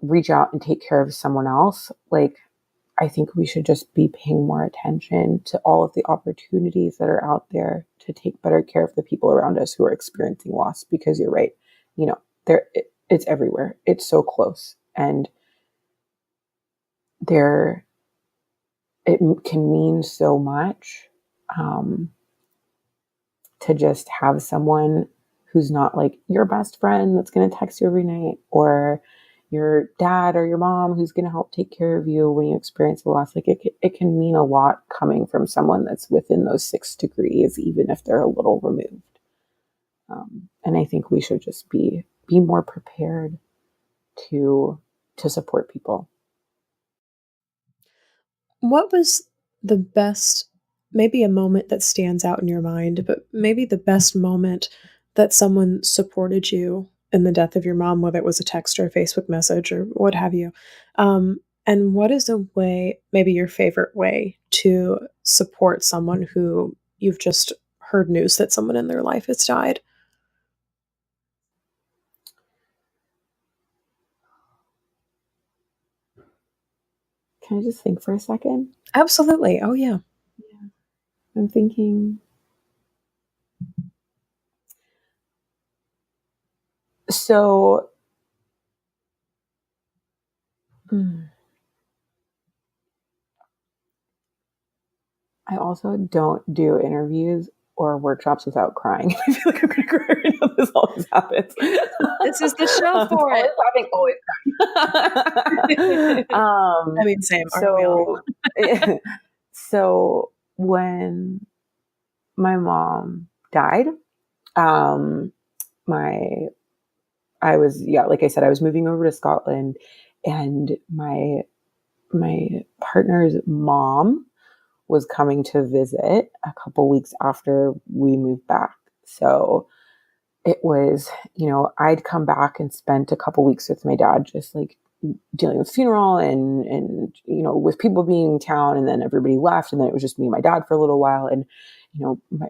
Speaker 2: reach out and take care of someone else. Like, I think we should just be paying more attention to all of the opportunities that are out there to take better care of the people around us who are experiencing loss, because you're right. It's everywhere. It's so close. And it can mean so much to just have someone who's not like your best friend that's going to text you every night, or your dad or your mom who's going to help take care of you when you experience a loss. Like it can mean a lot coming from someone that's within those 6 degrees, even if they're a little removed. And I think we should just be more prepared to support people.
Speaker 1: What was the best, maybe a moment that stands out in your mind, but maybe the best moment that someone supported you in the death of your mom, whether it was a text or a Facebook message or what have you? And what is a way, maybe your favorite way, to support someone who you've just heard news that someone in their life has died?
Speaker 2: Can I just think for a second?
Speaker 1: Absolutely. Oh, yeah.
Speaker 2: Yeah. I'm thinking. So, I also don't do interviews or workshops without crying. I feel like I'm going to cry right now. This always happens.
Speaker 1: This is the show for it.
Speaker 2: Always crying.
Speaker 1: I mean, same. Aren't we all?
Speaker 2: So when my mom died, like I said, I was moving over to Scotland, and my partner's mom was coming to visit a couple weeks after we moved back. So it was, I'd come back and spent a couple weeks with my dad, just like dealing with funeral and with people being in town, and then everybody left, and then it was just me and my dad for a little while. And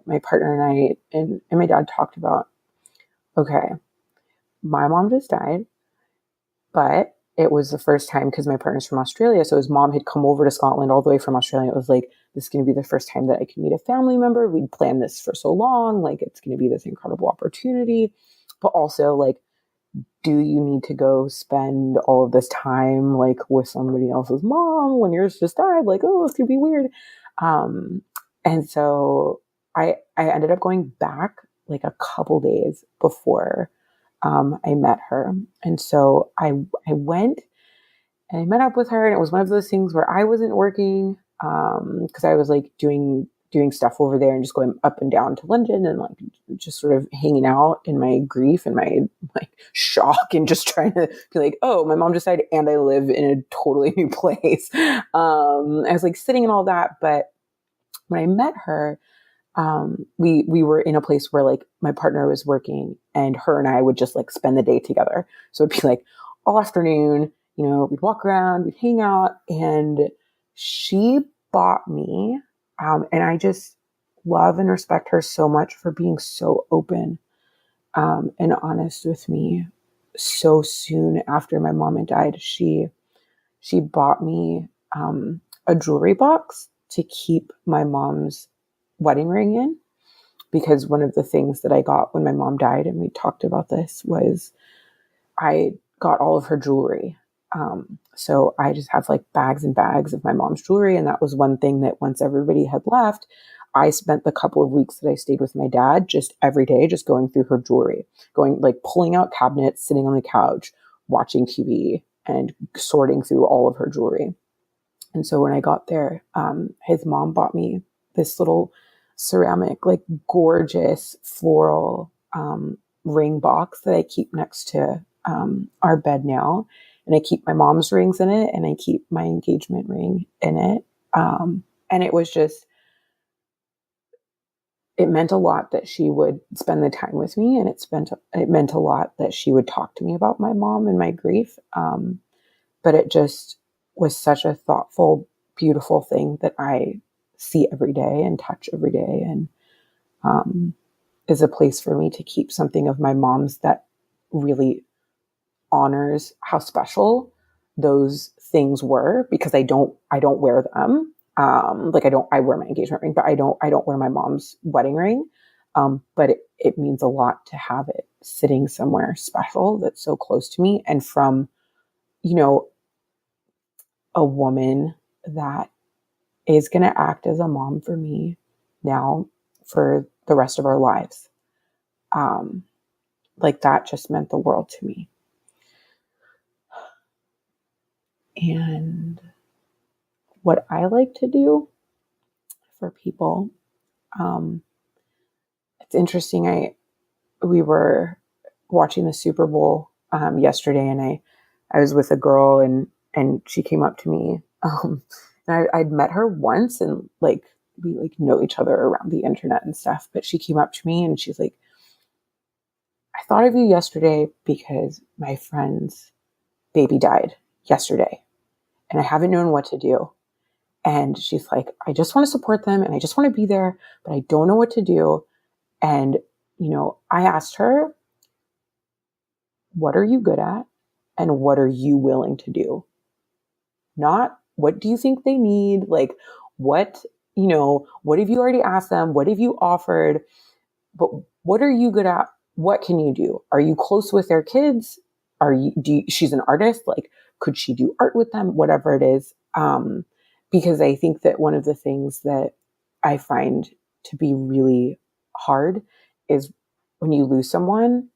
Speaker 2: my partner and I and my dad talked about, okay, my mom just died, but it was the first time, because my partner's from Australia, so his mom had come over to Scotland all the way from Australia. It was like, this is going to be the first time that I can meet a family member. We'd planned this for so long. Like, it's going to be this incredible opportunity. But also, like, do you need to go spend all of this time, like, with somebody else's mom when yours just died? Like, oh, it's going to be weird. And so I ended up going back like a couple days before I met her. And so I went and I met up with her, and it was one of those things where I wasn't working because I was like doing stuff over there and just going up and down to London and like just sort of hanging out in my grief and my like shock, and just trying to be like, oh, my mom just died and I live in a totally new place. I was like sitting in all that. But when I met her, we were in a place where like my partner was working, and her and I would just like spend the day together. So it'd be like all afternoon, we'd walk around, we'd hang out, and she bought me, and I just love and respect her so much for being so open, and honest with me. So soon after my mom had died, she bought me, a jewelry box to keep my mom's wedding ring in, because one of the things that I got when my mom died, and we talked about this, was I got all of her jewelry. So I just have like bags and bags of my mom's jewelry. And that was one thing that once everybody had left, I spent the couple of weeks that I stayed with my dad just every day, just going through her jewelry, going like pulling out cabinets, sitting on the couch, watching TV, and sorting through all of her jewelry. And so when I got there, his mom bought me this little ceramic, like gorgeous floral ring box that I keep next to our bed now. And I keep my mom's rings in it, and I keep my engagement ring in it. And it was just, it meant a lot that she would spend the time with me, and it meant a lot that she would talk to me about my mom and my grief. But it just was such a thoughtful, beautiful thing that I see every day and touch every day, and is a place for me to keep something of my mom's that really honors how special those things were, because I don't wear them. I wear my engagement ring, but I don't wear my mom's wedding ring. But it means a lot to have it sitting somewhere special that's so close to me, and from, a woman that is going to act as a mom for me now for the rest of our lives. That just meant the world to me. And what I like to do for people, it's interesting. We were watching the Super Bowl yesterday, and I was with a girl, and she came up to me. And I'd met her once, and we know each other around the internet and stuff. But she came up to me and she's like, "I thought of you yesterday because my friend's baby died yesterday, and I haven't known what to do." And she's like, "I just want to support them, and I just want to be there, but I don't know what to do." And, I asked her, "What are you good at? And what are you willing to do? Not what do you think they need? What, what have you already asked them? What have you offered? But what are you good at? What can you do? Are you close with their kids? She's an artist. Could she do art with them? Whatever it is." Because I think that one of the things that I find to be really hard is when you lose someone,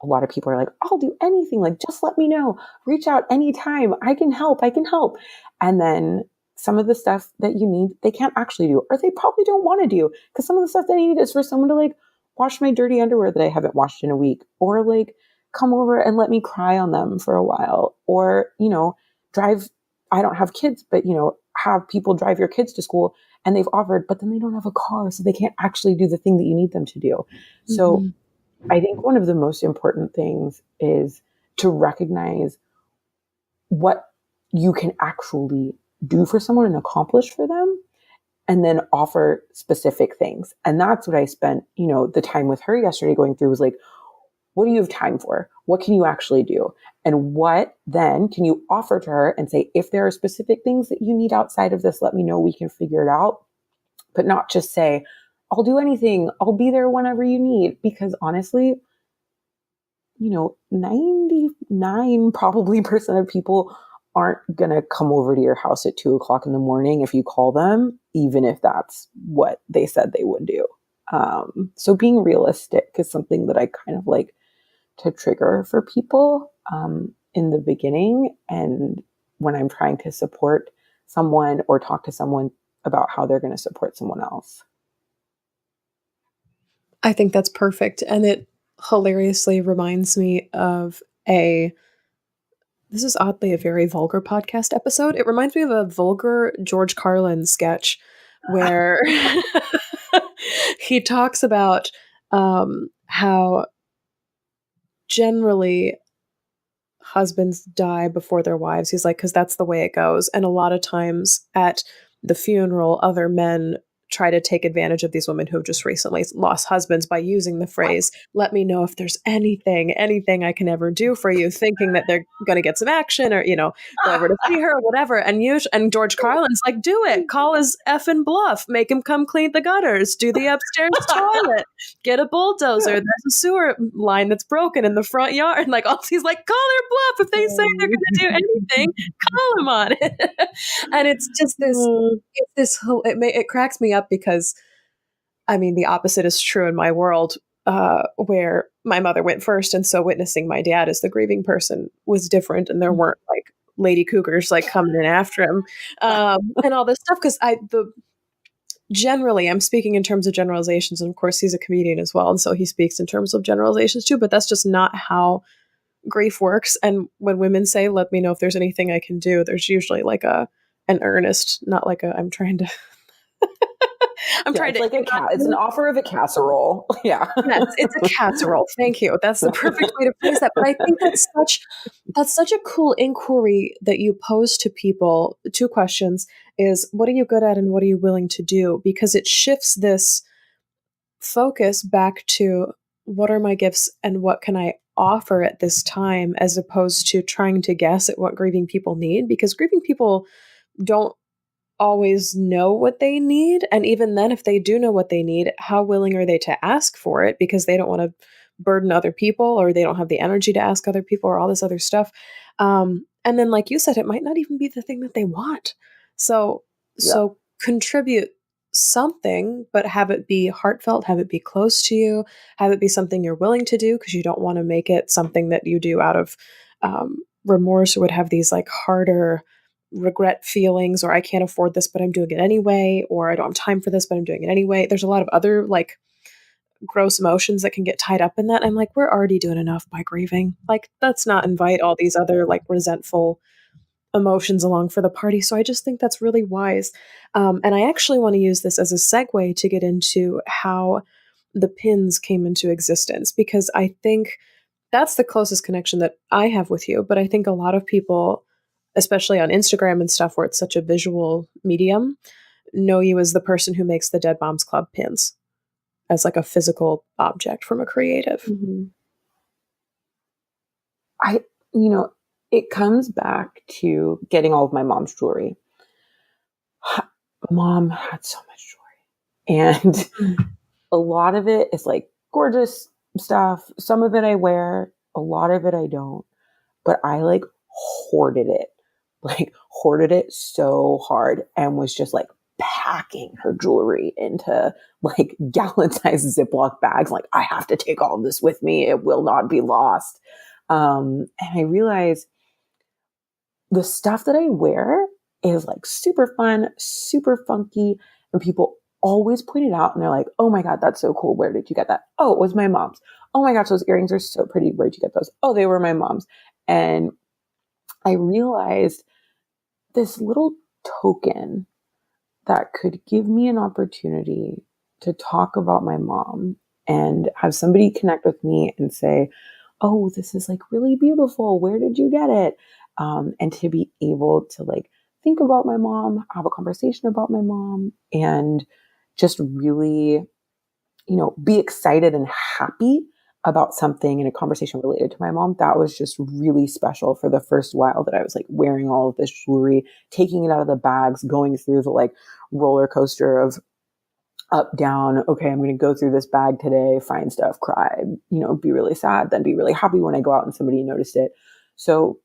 Speaker 2: a lot of people are like, "I'll do anything. Just let me know. Reach out anytime. I can help. I can help." And then some of the stuff that you need, they can't actually do, or they probably don't want to do, because some of the stuff that I need is for someone to wash my dirty underwear that I haven't washed in a week, or come over and let me cry on them for a while, or, drive. I don't have kids, but, have people drive your kids to school, and they've offered, but then they don't have a car, so they can't actually do the thing that you need them to do. Mm-hmm. So I think one of the most important things is to recognize what you can actually do for someone and accomplish for them, and then offer specific things. And that's what I spent, the time with her yesterday going through, was what do you have time for? What can you actually do? And what then can you offer to her and say, if there are specific things that you need outside of this, let me know, we can figure it out. But not just say, "I'll do anything. I'll be there whenever you need." Because honestly, 99 probably percent of people aren't going to come over to your house at 2:00 in the morning if you call them, even if that's what they said they would do. So being realistic is something that I kind of like to trigger for people in the beginning, and when I'm trying to support someone or talk to someone about how they're going to support someone else.
Speaker 1: I think that's perfect. And it hilariously reminds me of this is oddly a very vulgar podcast episode. It reminds me of a vulgar George Carlin sketch where he talks about how generally husbands die before their wives. He's like, because that's the way it goes. And a lot of times at the funeral, other men try to take advantage of these women who have just recently lost husbands by using the phrase, "Let me know if there's anything I can ever do for you," thinking that they're going to get some action, or, go over to see her or whatever. And George Carlin's like, "Do it. Call his effing bluff. Make him come clean the gutters. Do the upstairs toilet. Get a bulldozer. There's a sewer line that's broken in the front yard." And he's like, "Call their bluff. If they say they're going to do anything, call them on it." And it's just it cracks me up, because the opposite is true in my world, where my mother went first, and so witnessing my dad as the grieving person was different, and there weren't lady cougars coming in after him, and all this stuff. Because generally, I'm speaking in terms of generalizations, and of course he's a comedian as well, and so he speaks in terms of generalizations too. But that's just not how grief works. And when women say, "Let me know if there's anything I can do," there's usually an earnest, not I'm trying to I'm
Speaker 2: Yeah,
Speaker 1: trying
Speaker 2: it's
Speaker 1: to
Speaker 2: like it's an offer of a casserole. Yeah.
Speaker 1: Yes, it's a casserole. Thank you. That's the perfect way to phrase that. But I think that's such a cool inquiry that you pose to people. Two questions is what are you good at and what are you willing to do? Because it shifts this focus back to what are my gifts and what can I offer at this time as opposed to trying to guess at what grieving people need because grieving people don't always know what they need. And even then, if they do know what they need, how willing are they to ask for it because they don't want to burden other people or they don't have the energy to ask other people or all this other stuff. And then, like you said, it might not even be the thing that they want. So,
Speaker 2: Yeah.
Speaker 1: so contribute something, but have it be heartfelt, have it be close to you, have it be something you're willing to do because you don't want to make it something that you do out of remorse or would have these like harder regret feelings or I can't afford this but I'm doing it anyway or I don't have time for this but I'm doing it anyway. There's a lot of other like gross emotions that can get tied up in that. I'm like we're already doing enough by grieving. Like let's not invite all these other like resentful emotions along for the party. So I just think that's really wise. And I actually want to use this as a segue to get into how the pins came into existence because I think that's the closest connection that I have with you. But I think a lot of people, especially on Instagram and stuff where it's such a visual medium, know you as the person who makes the Dead Moms Club pins as like a physical object from a creative.
Speaker 2: Mhm. I, it comes back to getting all of my mom's jewelry. Mom had so much jewelry. And a lot of it is like gorgeous stuff. Some of it I wear, a lot of it I don't. But I like hoarded it so hard and was just like packing her jewelry into like gallon sized Ziploc bags. Like, I have to take all of this with me. It will not be lost. And I realized the stuff that I wear is like super fun, super funky. And people always point it out and they're like, oh my God, that's so cool. Where did you get that? Oh, it was my mom's. Oh my gosh, those earrings are so pretty. Where'd you get those? Oh, they were my mom's. And I realized this little token that could give me an opportunity to talk about my mom and have somebody connect with me and say, oh, this is like really beautiful. Where did you get it? And to be able to like think about my mom, have a conversation about my mom, and just really, be excited and happy about something in a conversation related to my mom. That was just really special for the first while that I was like wearing all of this jewelry, taking it out of the bags, going through the like roller coaster of up, down. Okay, I'm going to go through this bag today, find stuff, cry, be really sad, then be really happy when I go out and somebody noticed it. So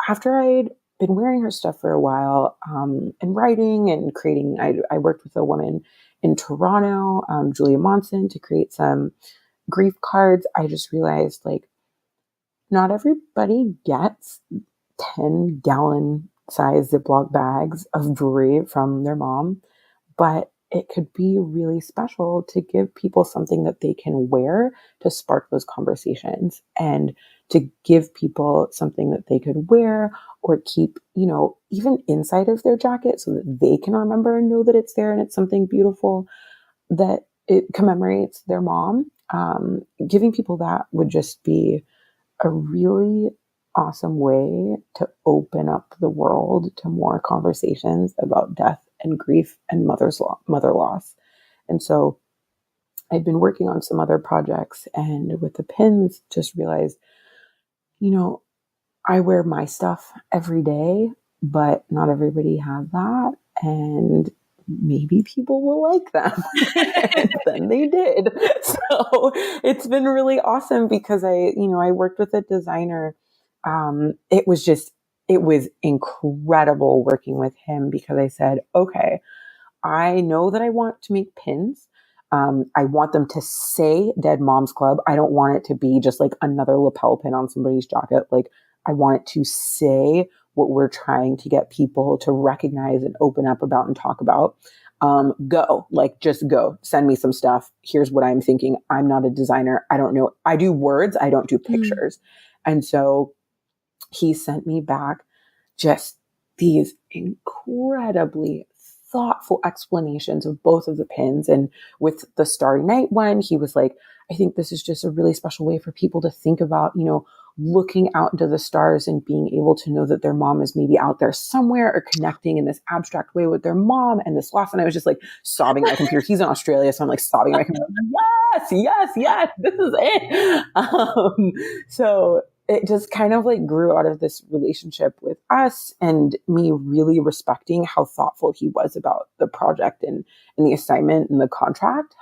Speaker 2: after I'd been wearing her stuff for a while, and writing and creating, I worked with a woman in Toronto, Julia Monson, to create some grief cards. I just realized like not everybody gets 10-gallon size Ziploc bags of jewelry from their mom, but it could be really special to give people something that they can wear to spark those conversations and to give people something that they could wear or keep, even inside of their jacket so that they can remember and know that it's there and it's something beautiful that it commemorates their mom. Giving people that would just be a really awesome way to open up the world to more conversations about death and grief and mother loss. And so I'd been working on some other projects and with the pins just realized, I wear my stuff every day, but not everybody has that. And maybe people will like them. And then they did. So it's been really awesome because I worked with a designer. It was incredible working with him because I said, okay, I know that I want to make pins. I want them to say Dead Moms Club. I don't want it to be just like another lapel pin on somebody's jacket. Like, I want it to say what we're trying to get people to recognize and open up about and talk about. Just go. Send me some stuff. Here's what I'm thinking. I'm not a designer. I don't know. I do words. I don't do pictures. And so he sent me back just these incredibly thoughtful explanations of both of the pins. And with the Starry Night one, he was like, I think this is just a really special way for people to think about, looking out into the stars and being able to know that their mom is maybe out there somewhere or connecting in this abstract way with their mom and this loss. And I was just like sobbing at my computer. He's in Australia, so I'm like sobbing at my computer. Yes, this is it. So it just kind of like grew out of this relationship with us and me really respecting how thoughtful he was about the project and the assignment and the contract.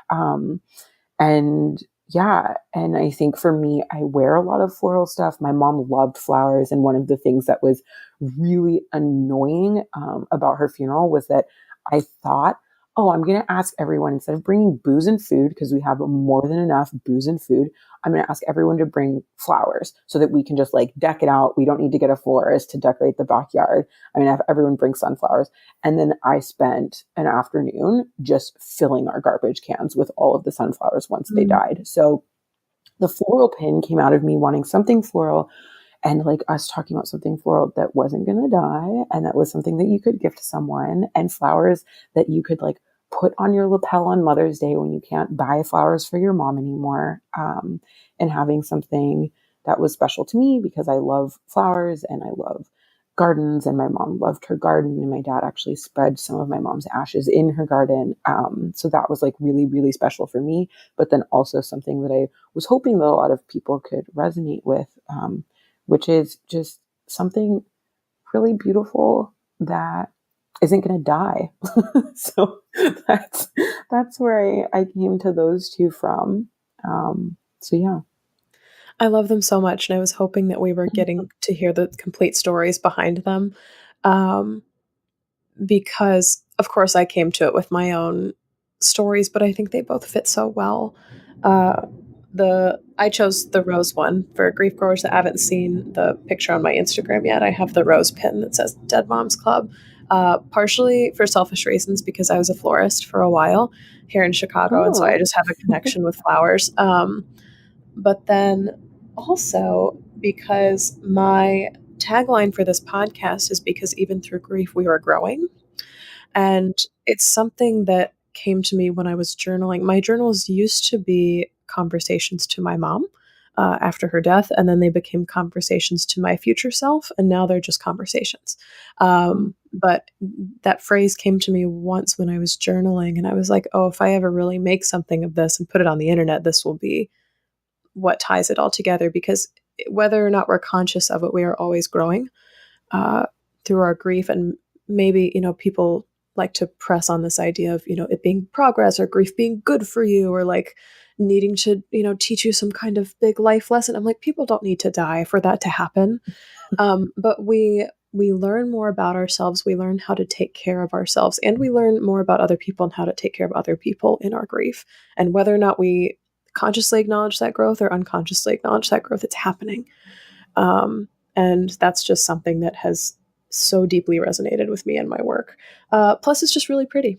Speaker 2: And yeah. And I think for me, I wear a lot of floral stuff. My mom loved flowers. And one of the things that was really annoying about her funeral was that I thought, oh, I'm going to ask everyone, instead of bringing booze and food, because we have more than enough booze and food, I'm going to ask everyone to bring flowers so that we can just like deck it out. We don't need to get a florist to decorate the backyard. I'm going to have everyone bring sunflowers. And then I spent an afternoon just filling our garbage cans with all of the sunflowers once they died. So the floral pin came out of me wanting something floral and like us talking about something floral that wasn't going to die. And that was something that you could gift someone, and flowers that you could like put on your lapel on Mother's Day when you can't buy flowers for your mom anymore. And having something that was special to me because I love flowers and I love gardens, and my mom loved her garden, and my dad actually spread some of my mom's ashes in her garden. So that was like really, really special for me, but then also something that I was hoping that a lot of people could resonate with, which is just something really beautiful that isn't going to die. So that's where I came to those two from. So yeah.
Speaker 1: I love them so much, and I was hoping that we were getting to hear the complete stories behind them, because, of course, I came to it with my own stories, but I think they both fit so well. I chose the rose one. For grief growers that haven't seen the picture on my Instagram yet, I have the rose pin that says Dead Moms Club, partially for selfish reasons because I was a florist for a while here in Chicago, and so I just have a connection with flowers. But then also because my tagline for this podcast is because even through grief, we are growing. And it's something that came to me when I was journaling. My journals used to be conversations to my mom after her death, and then they became conversations to my future self, and now they're just conversations. But that phrase came to me once when I was journaling, and I was like, oh, if I ever really make something of this and put it on the internet, this will be what ties it all together, because whether or not we're conscious of it, we are always growing through our grief. And maybe, people like to press on this idea of, it being progress or grief being good for you, or like needing to, teach you some kind of big life lesson. I'm like, people don't need to die for that to happen. But we learn more about ourselves. We learn how to take care of ourselves, and we learn more about other people and how to take care of other people in our grief. And whether or not we consciously acknowledge that growth or unconsciously acknowledge that growth, it's happening. And that's just something that has so deeply resonated with me in my work. Plus, it's just really pretty.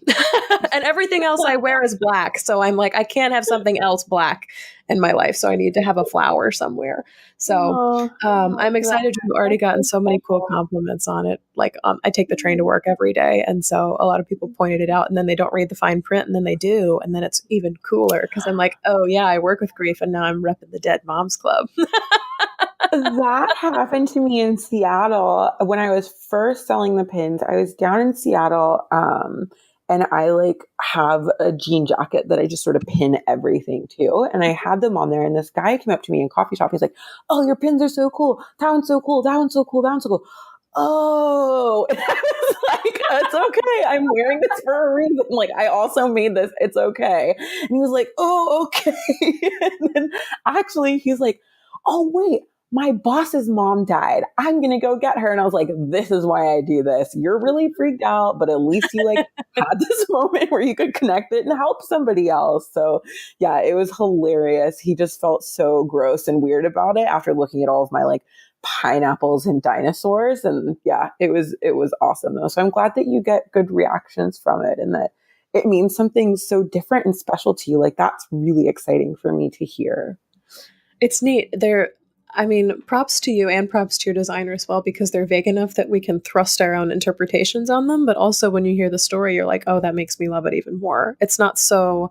Speaker 1: And everything else I wear is black. So I'm like, I can't have something else black in my life. So I need to have a flower somewhere. So I'm excited to have already gotten so many cool compliments on it. Like I take the train to work every day. And so a lot of people pointed it out, and then they don't read the fine print, and then they do. And then it's even cooler because I'm like, oh yeah, I work with grief, and now I'm repping the Dead Moms Club.
Speaker 2: That happened to me in Seattle when I was first selling the pins. I was down in Seattle, and I like have a jean jacket that I just sort of pin everything to. And I had them on there, and this guy came up to me in a coffee shop. He's like, "Oh, your pins are so cool. That one's so cool. That one's so cool. That one's so cool." Oh, and I was like, it's okay. I'm wearing this for a reason. Like, I also made this. It's okay. And he was like, oh, okay. And then actually he's like, oh, wait. My boss's mom died. I'm going to go get her. And I was like, this is why I do this. You're really freaked out, but at least you like had this moment where you could connect it and help somebody else. So yeah, it was hilarious. He just felt so gross and weird about it after looking at all of my like pineapples and dinosaurs. And yeah, it was awesome though. So I'm glad that you get good reactions from it and that it means something so different and special to you. Like that's really exciting for me to hear.
Speaker 1: It's neat. I mean, props to you and props to your designer as well, because they're vague enough that we can thrust our own interpretations on them. But also, when you hear the story, you're like, oh, that makes me love it even more. It's not so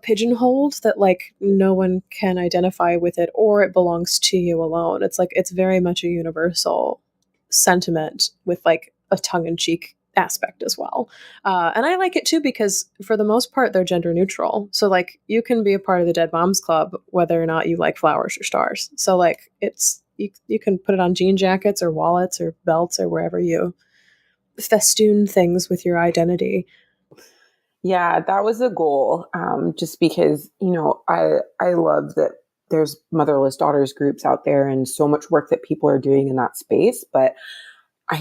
Speaker 1: pigeonholed that like no one can identify with it or it belongs to you alone. It's like it's very much a universal sentiment with like a tongue-in-cheek aspect as well. And I like it too because for the most part they're gender neutral. So like you can be a part of the Dead Moms Club whether or not you like flowers or stars. So like it's you can put it on jean jackets or wallets or belts or wherever you festoon things with your identity.
Speaker 2: Yeah, that was a goal. Just because, I love that there's motherless daughters groups out there and so much work that people are doing in that space. But a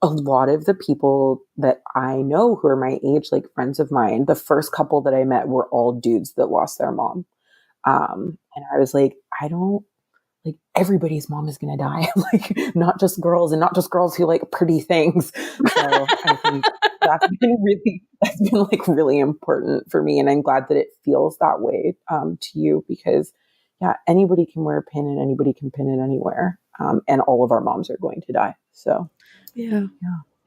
Speaker 2: lot of the people that I know who are my age, like friends of mine, the first couple that I met were all dudes that lost their mom. And I was like, I don't like everybody's mom is going to die, like not just girls and not just girls who like pretty things. So I think that's been like really important for me. And I'm glad that it feels that way to you because yeah, anybody can wear a pin and anybody can pin it anywhere. And all of our moms are going to die. So
Speaker 1: yeah.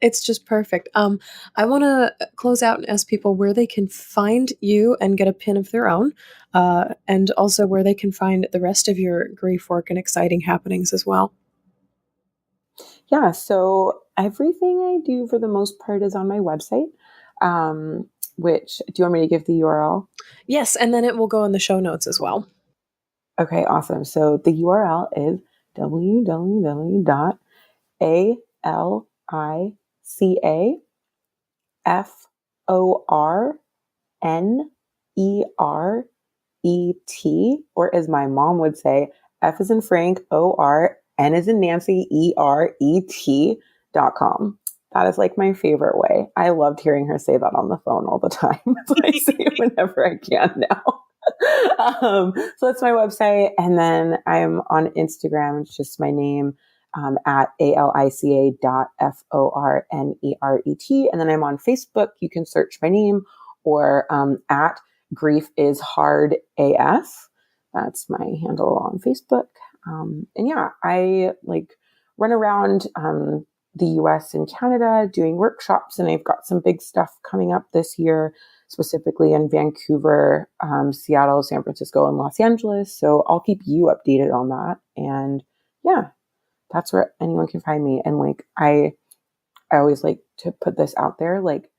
Speaker 1: It's just perfect. I want to close out and ask people where they can find you and get a pin of their own, and also where they can find the rest of your grief work and exciting happenings as well.
Speaker 2: Yeah, so everything I do for the most part is on my website, which, do you want me to give the URL?
Speaker 1: Yes, and then it will go in the show notes as well.
Speaker 2: Okay, awesome. So the URL is www.alicaforneret, or as my mom would say, F is in Frank, O-R, N is in Nancy, ERET.com. That is like my favorite way. I loved hearing her say that on the phone all the time. So I say it whenever I can now. So that's my website. And then I'm on Instagram. It's just my name, at alica.forneret. And then I'm on Facebook. You can search my name or, at Grief is Hard AF. That's my handle on Facebook. And yeah, I like run around, the US and Canada doing workshops, and I've got some big stuff coming up this year, specifically in Vancouver, Seattle, San Francisco, and Los Angeles. So I'll keep you updated on that. And yeah, that's where anyone can find me. And like, I always like to put this out there, like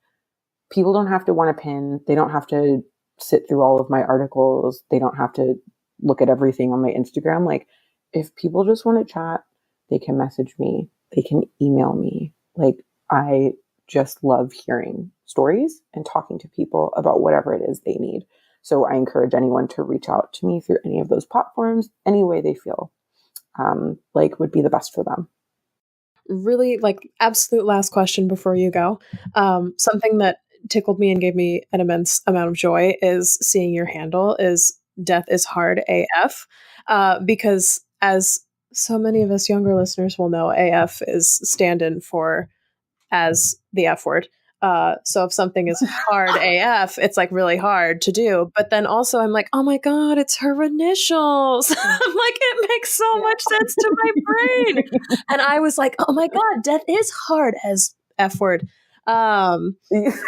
Speaker 2: people don't have to want a pin. They don't have to sit through all of my articles. They don't have to look at everything on my Instagram. Like if people just want to chat, they can message me. They can email me. Like I just love hearing stories and talking to people about whatever it is they need. So I encourage anyone to reach out to me through any of those platforms, any way they feel like would be the best for them.
Speaker 1: Really, like, absolute last question before you go. Something that tickled me and gave me an immense amount of joy is seeing your handle is Death is Hard AF, because as so many of us younger listeners will know, AF is stand-in for as the F word. So if something is hard AF, it's like really hard to do. But then also I'm like, oh my God, it's her initials. I'm like, it makes so much sense to my brain. And I was like, oh my God, death is hard as F word. I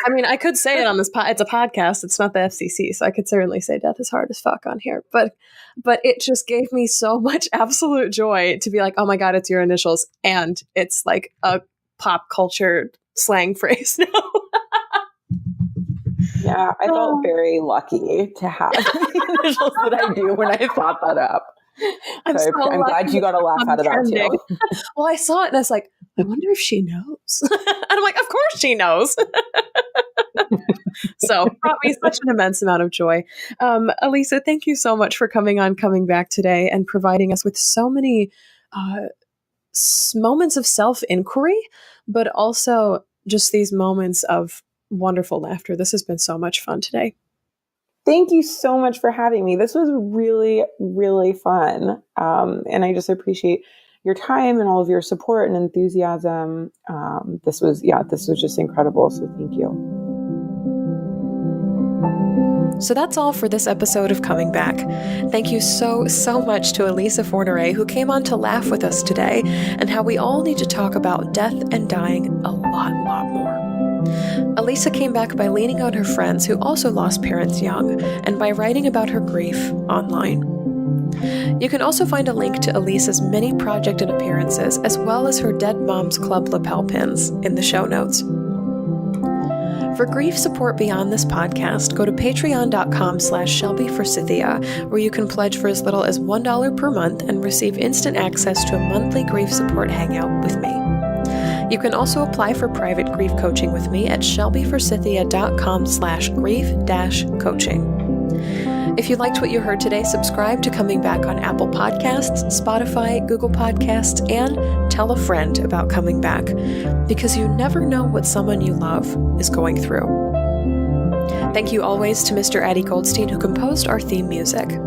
Speaker 1: mean, I could say it on this it's a podcast. It's not the FCC. So I could certainly say death is hard as fuck on here. But it just gave me so much absolute joy to be like, oh my God, it's your initials. And it's like a pop culture slang phrase now.
Speaker 2: Yeah, I felt very lucky to have the initials that I do when I thought that up. I'm glad you got a laugh out of that too.
Speaker 1: Well, I saw it and I was like, I wonder if she knows. And I'm like, of course she knows. So brought me such an immense amount of joy. Alica, thank you so much for coming back today and providing us with so many moments of self-inquiry, but also just these moments of wonderful laughter. This has been so much fun today.
Speaker 2: Thank you so much for having me. This was really, really fun. And I just appreciate your time and all of your support and enthusiasm. This was just incredible. So thank you.
Speaker 1: So that's all for this episode of Coming Back. Thank you so much to Alica Forneret, who came on to laugh with us today, and how we all need to talk about death and dying a lot more. Alica came back by leaning on her friends who also lost parents young, and by writing about her grief online. You can also find a link to Alica's many project and appearances, as well as her Dead Moms Club lapel pins, in the show notes. For grief support beyond this podcast, go to patreon.com/ShelbyForsythia, where you can pledge for as little as $1 per month and receive instant access to a monthly grief support hangout with me. You can also apply for private grief coaching with me at shelbyforsythia.com/grief-coaching. If you liked what you heard today, subscribe to Coming Back on Apple Podcasts, Spotify, Google Podcasts, and tell a friend about Coming Back, because you never know what someone you love is going through. Thank you always to Mr. Eddie Goldstein, who composed our theme music.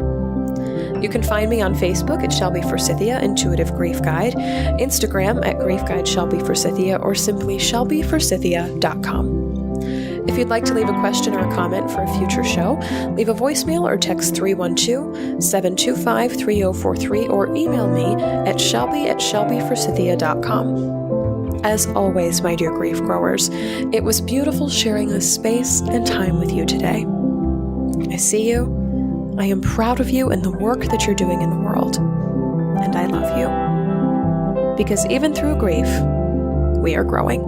Speaker 1: You can find me on Facebook at Shelby Forsythia Intuitive Grief Guide, Instagram at Grief Guide Shelby Forsythia, or simply shelbyforsythia.com. If you'd like to leave a question or a comment for a future show, leave a voicemail or text 312-725-3043 or email me at shelby@shelbyforsythia.com. As always, my dear grief growers, it was beautiful sharing this space and time with you today. I see you, I am proud of you and the work that you're doing in the world, and I love you. Because even through grief, we are growing.